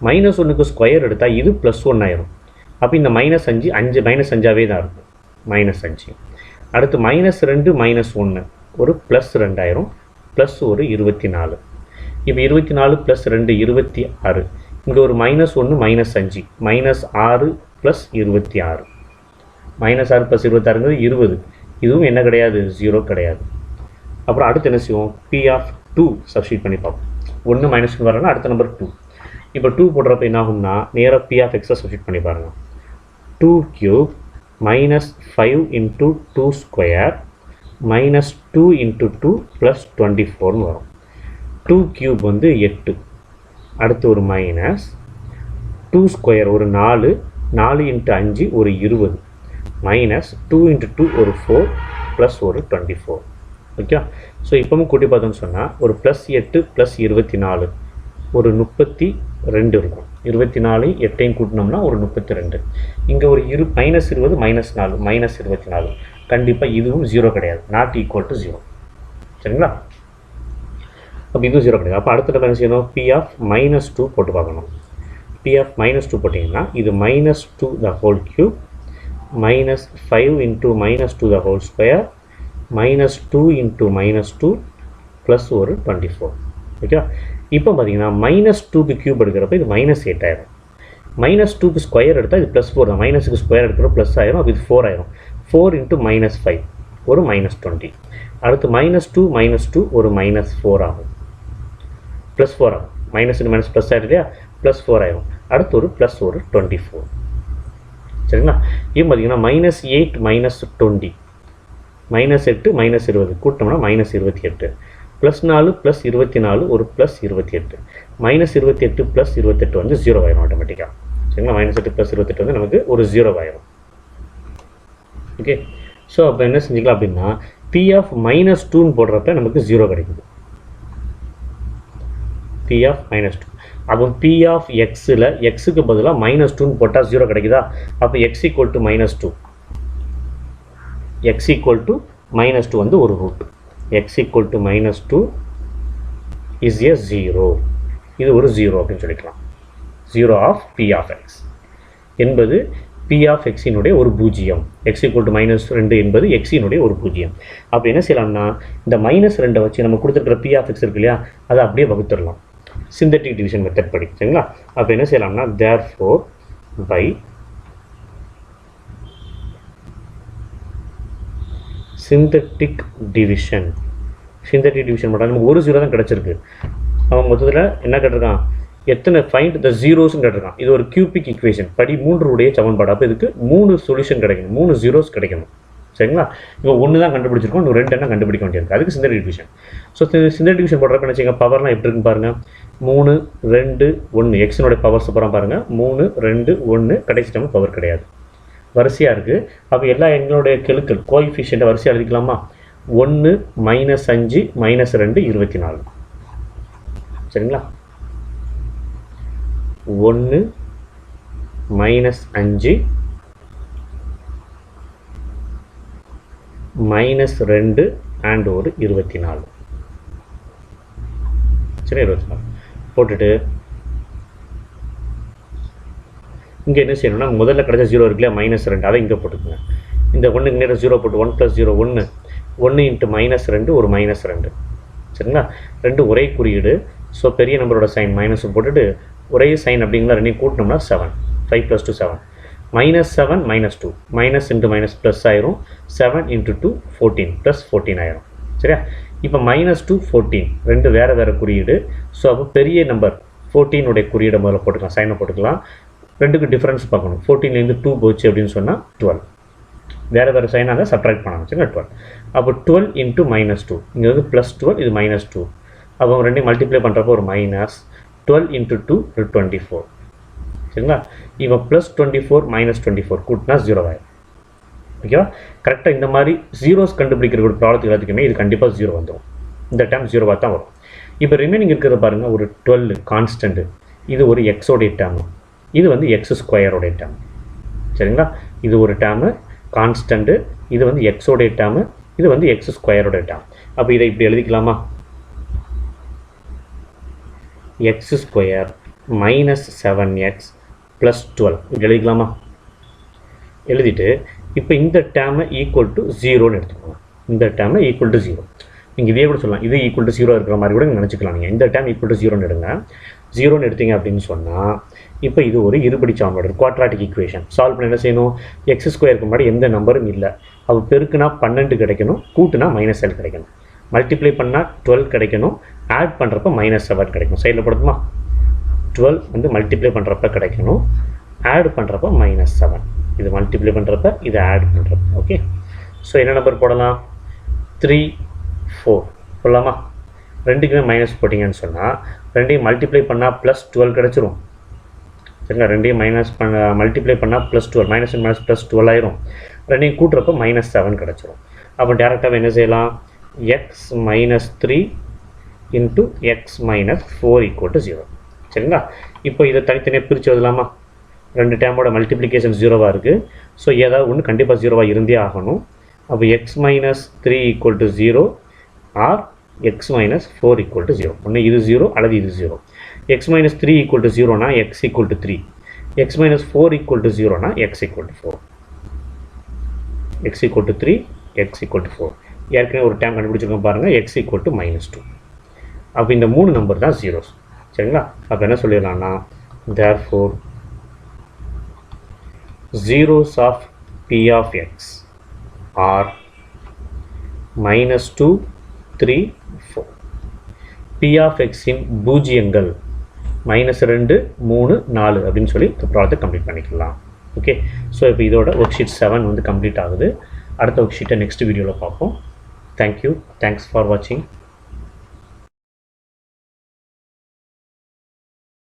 மைனஸ் 1க்கு ஸ்கொயர் எடுத்தால் இது ப்ளஸ் 1 ஆயிரும். அப்போ இந்த மைனஸ் 5 மைனஸ் 5ஆகவே தான் இருக்கும், மைனஸ் 5. அடுத்து மைனஸ் 2 மைனஸ் 1 ஒரு ப்ளஸ் 2 ஆயிரும், ப்ளஸ் ஒரு 24. இப்போ 24 ப்ளஸ் 2 26. இங்கே ஒரு minus 1 minus 5 minus 6 plus 26. Minus 6 plus 26ங்கிறது 20. இதுவும் என்ன கிடையாது, ஜீரோ கிடையாது. அப்புறம் அடுத்து என்ன செய்வோம், பி ஆஃப் 2 சப்ஸ்டியூட் பண்ணி பார்ப்போம். 1 மைனஸ் 1 வரனா அடுத்த நம்பர் 2. இப்போ 2 போடுறப்ப என்ன ஆகும்னா நேராக பி ஆஃப் எக்ஸை சப்ஸ்டியூட் பண்ணி பாருங்கள். 2 cube minus 5 into 2 square minus 2 into 2 plus 24 வரும். 2 கியூப் வந்து 8. அடுத்து ஒரு மைனஸ் 2 ஸ்கொயர் ஒரு 4 இன்ட்டு 5 ஒரு 20 மைனஸ் 2 இன்ட்டு 2 ஒரு 4 ப்ளஸ் ஒரு 24. ஓகே, ஸோ இப்போவும் கூட்டி பார்த்தோன்னு சொன்னால் ஒரு ப்ளஸ் 8 ப்ளஸ் 24 ஒரு 32 இருக்கும். 24 8 கூட்டினோம்னா ஒரு 32. இங்கே ஒரு மைனஸ் 20 மைனஸ் 4 மைனஸ் 24. கண்டிப்பாக இதுவும் ஜீரோ கிடையாது, நாட் ஈக்குவல் டு 0. சரிங்களா, அப்போ இதுவும் 0 கிடையாது. அப்போ அடுத்த என்ன செய்யணும், p ஆஃப் -2 போட்டு பார்க்கணும். p ஆஃப் -2 போட்டிங்கன்னா இது -2 the whole cube -5 into -2 the whole square -2 into -2 plus ஒரு 24. ஓகே, இப்போ பார்த்தீங்கன்னா -2க்கு கியூப் எடுக்கிறப்ப இது -8 ஆயிரும். -2க்கு ஸ்கொயர் எடுத்தால் இது +4 தான். மைனஸுக்கு ஸ்கொயர் எடுக்கிறப்ப ப்ளஸ் ஆயிரும். அப்போ இது 4 ஆயிரும். 4 into -5 ஒரு -20. அடுத்து -2 -2 ஒரு -4 ஆகும். +4 ஆகும். மைனஸுக்கு மைனஸ் ப்ளஸ் ஆகிடும் இல்லையா, +4 ஆயிரும். அடுத்து ஒரு ப்ளஸ் ஒரு 24. சரிங்களா? இப்போ பார்த்தீங்கன்னா -8 -20 -8 -20 கூட்டம்னா -28 +4 +24 ஒரு +28 -28 +28 வந்து 0 ஆயிரும் ஆட்டோமேட்டிக்காக. சரிங்களா? -8 +28 வந்து நமக்கு ஒரு 0 ஆயிரும். ஓகே, ஸோ அப்போ என்ன செஞ்சுக்கலாம் அப்படின்னா p ஆஃப் -2ன்னு போடுறப்ப நமக்கு 0 கிடைக்குது. p ஆஃப் -2 அப்போ p ஆஃப் xல xக்கு பதிலாக -2ன்னு போட்டால் 0 கிடைக்குதா? அப்போ x equal to -2 x equal to -2 வந்து ஒரு root. x equal to -2 is a 0. இது ஒரு 0 அப்படின்னு சொல்லிக்கலாம். 0 ஆஃப் p ஆஃப் x என்பது p ஆஃப் x-இனுடைய ஒரு பூஜ்ஜியம். x ஈக்குவல் டு -2 என்பது x-இனுடைய ஒரு பூஜ்ஜியம். அப்போ என்ன செய்யலாம்னா இந்த -2 வச்சு நம்ம கொடுத்துருக்கிற p ஆஃப் x இருக்கு இல்லையா, அதை அப்படியே வகுத்துடலாம் சிந்தட்டிக் டிவிஷன் மெத்தட் படி. சரிங்களா? அப்போ என்ன செய்யலாம்னா therefore by சிந்தட்டிக் டிவிஷன் மட்டும் நமக்கு ஒரு 0 தான் கிடச்சிருக்கு. அவன் மொத்தத்தில் என்ன கேட்டிருக்கான், எத்தனை ஃபைண்ட் த ஜீரோஸ்ன்னு கேட்டிருக்கான். இது ஒரு கியூபிக் ஈக்குவேஷன், படி 3 உடைய சமன்பாடு. அப்போ இதுக்கு 3 சொல்யூஷன் கிடைக்கணும், 3 ஜீரோஸ் கிடைக்கணும். சரிங்களா? இப்போ 1 தான் கண்டுபிடிச்சிருக்கோம், இன்னும் 2 என்ன கண்டுபிடிக்க வேண்டியிருக்கு. அதுக்கு synthetic division. So synthetic division போடுறப்ப என்ன செய்யுங்க, பவர்லாம் எப்படி இருக்குன்னு பாருங்கள். 3 2 1 எக்ஸினுடைய பவர்ஸ் அப்புறம் பாருங்கள். 3 2 1 கடைசி டைம் பவர் கிடையாது, வரிசையாக இருக்குது. அப்போ எல்லா எங்களுடைய கெழுக்கள் கோஎஃபிஷியண்ட்டை வரிசையாக எழுதிக்கலாமா? 1 -5 -2 24. சரிங்களா? 1 -5 -2 அண்ட் ஒரு 24. சரி, 24 போட்டுட்டு இங்கே என்ன செய்யணும்னா முதல்ல கிடைச்ச 0 இருக்கு இல்லையா, -2 அதை இங்கே போட்டுக்கோங்க. இந்த 1க்கு நேரம் 0 போட்டு 1 + 0 1 1 × -2 ஒரு -2. சரிங்களா? 2 ஒரே குறியீடு. ஸோ பெரிய நம்பரோட சைன் மைனஸ் போட்டுட்டு ஒரே சைன் அப்படிங்களா ரெண்டையும் கூட்டினோம்னா 7. 5 + 2 7 -7 -2 மைனஸ் இன்ட்டு மைனஸ் ப்ளஸ் ஆயிரும். 7 × 2 14 + 14 ஆயிரும். சரியா? இப்போ -2 14 ரெண்டு வேறு குறியீடு. ஸோ அப்போ பெரிய நம்பர் 14 உடைய குறியீடை முதல்ல போட்டுக்கலாம், சைனை போட்டுக்கலாம். ரெண்டுக்கு டிஃப்ரென்ஸ் பார்க்கணும். 14லேருந்து 2 போச்சு அப்படின்னு சொன்னால் 12. வேறு சைனாக சப்ட்ராக்ட் பண்ணணும். சரிங்களா? 12. அப்போ 12 × -2 இங்கே வந்து +12, இது -2. அப்போ ரெண்டையும் மல்டிப்ளை பண்ணுறப்போ ஒரு -12 × 2 ஒரு 24. சரிங்களா? இப்போ +24 -24 கூட்டினா 0 ஆயிடும். ஓகேவா? கரெக்டாக இந்த மாதிரி ஜீரோஸ் கண்டுபிடிக்கிற ஒரு ப்ராப்ளத்துக்கு எல்லாத்துக்குமே இது கண்டிப்பாக 0 வந்துடும். இந்த டைம் 0வாக தான் வரும். இப்போ ரிமைனிங் இருக்கிறத பாருங்கள், ஒரு 12 கான்ஸ்டன்ட்டு, இது ஒரு எக்ஸோடைய டேர்மு, இது வந்து x² டேர்ம். சரிங்களா? இது ஒரு டேர்மு கான்ஸ்டன்ட்டு, இது வந்து எக்ஸோடைய டேர்மு, இது வந்து x² டேர்ம். அப்போ இதை இப்படி எழுதிக்கலாமா? x² -7x + 12 இப்படி எழுதிக்கலாமா? எழுதிட்டு இப்போ இந்த டேர்மை ஈக்குவல் டு 0ன்னு எடுத்துக்கோங்க. இந்த டேர்மை ஈக்குவல் டு 0. நீங்கள் இதே கூட சொல்லலாம், இது ஈக்குவல் டு 0 இருக்கிற மாதிரி கூட நீங்கள் நினச்சிக்கலாம். நீங்கள் இந்த டேர்ம் ஈக்குவல் டு 0ன்னு எடுங்க. 0ன்னு எடுத்தீங்க அப்படின்னு சொன்னால் இப்போ இது ஒரு இருபடி சமன்பாடு, குவாட்ராட்டிக் ஈக்குவேஷன். சால்வ் பண்ண என்ன செய்யணும்? x² முன்னாடி எந்த நம்பரும் இல்லை. அப்போ பெருக்குனா 12 கிடைக்கணும், கூட்டுனா -7 கிடைக்கணும், மல்டிப்ளை பண்ணால் 12 கிடைக்கணும், ஆட் பண்ணுறப்ப -7 கிடைக்கும். சைடில் போடுமா? 12 வந்து மல்டிப்ளை பண்ணுறப்ப கிடைக்கணும், ஆட் பண்ணுறப்ப -7. இது மல்டிப்ளை பண்ணுறப்ப இது ஆட் பண்ணுறப்ப. ஓகே, ஸோ என்ன நம்பர் போடலாம்? 3 4 போடலாமா? ரெண்டுக்குமே மைனஸ் போட்டிங்கன்னு சொன்னால் ரெண்டையும் மல்டிப்ளை பண்ணால் +12 கிடச்சிரும். சரிங்களா? ரெண்டையும் மல்டிப்ளை பண்ணால் +12 -1 +12 ஆயிரும். ரெண்டையும் கூட்டுறப்ப -7 கிடச்சிரும். அப்போ டேரெக்டாக என்ன செய்யலாம்? x - 3 × x - 4 = 0. சரிங்களா? இப்போ இதை தனித்தனியாக பிரித்து எழுதலாமா? ரெண்டு டேமோட மல்டிப்ளிகேஷன் 0வாக இருக்குது. ஸோ ஏதாவது ஒன்று கண்டிப்பாக 0வாக இருந்தே ஆகணும். அப்போ x - 3 = 0 R x minus 4 equal to 0. ஒன்று இது 0 அல்லது இது 0. x minus 3 equal to 0 னா x equal to 3. x minus 4 equal to 0 னா x equal to 4. x equal to 3, x equal to 4. ஏற்கனவே ஒரு டைம் கண்டுபிடிச்சிருக்கோம் பாருங்கள், x equal to -2. அப்போ இந்த 3 நம்பர் தான் ஜீரோஸ். சரிங்களா? அப்போ என்ன சொல்லிடலாம்னா, therefore zeros of p of x are -2, 3, 4. p of x இன் பூஜ்ஜியங்கள் -2, 3, 4 அப்படின்னு சொல்லி இந்த ப்ராஜெக்ட் கம்ப்ளீட் பண்ணிக்கலாம். ஓகே, ஸோ இப்போ இதோட ஒர்க் ஷீட் 7 வந்து கம்ப்ளீட் ஆகுது. அடுத்த ஒர்க் ஷீட்டை நெக்ஸ்ட் வீடியோவில் பார்ப்போம். தேங்க்யூ, தேங்க்ஸ் ஃபார் வாட்சிங்.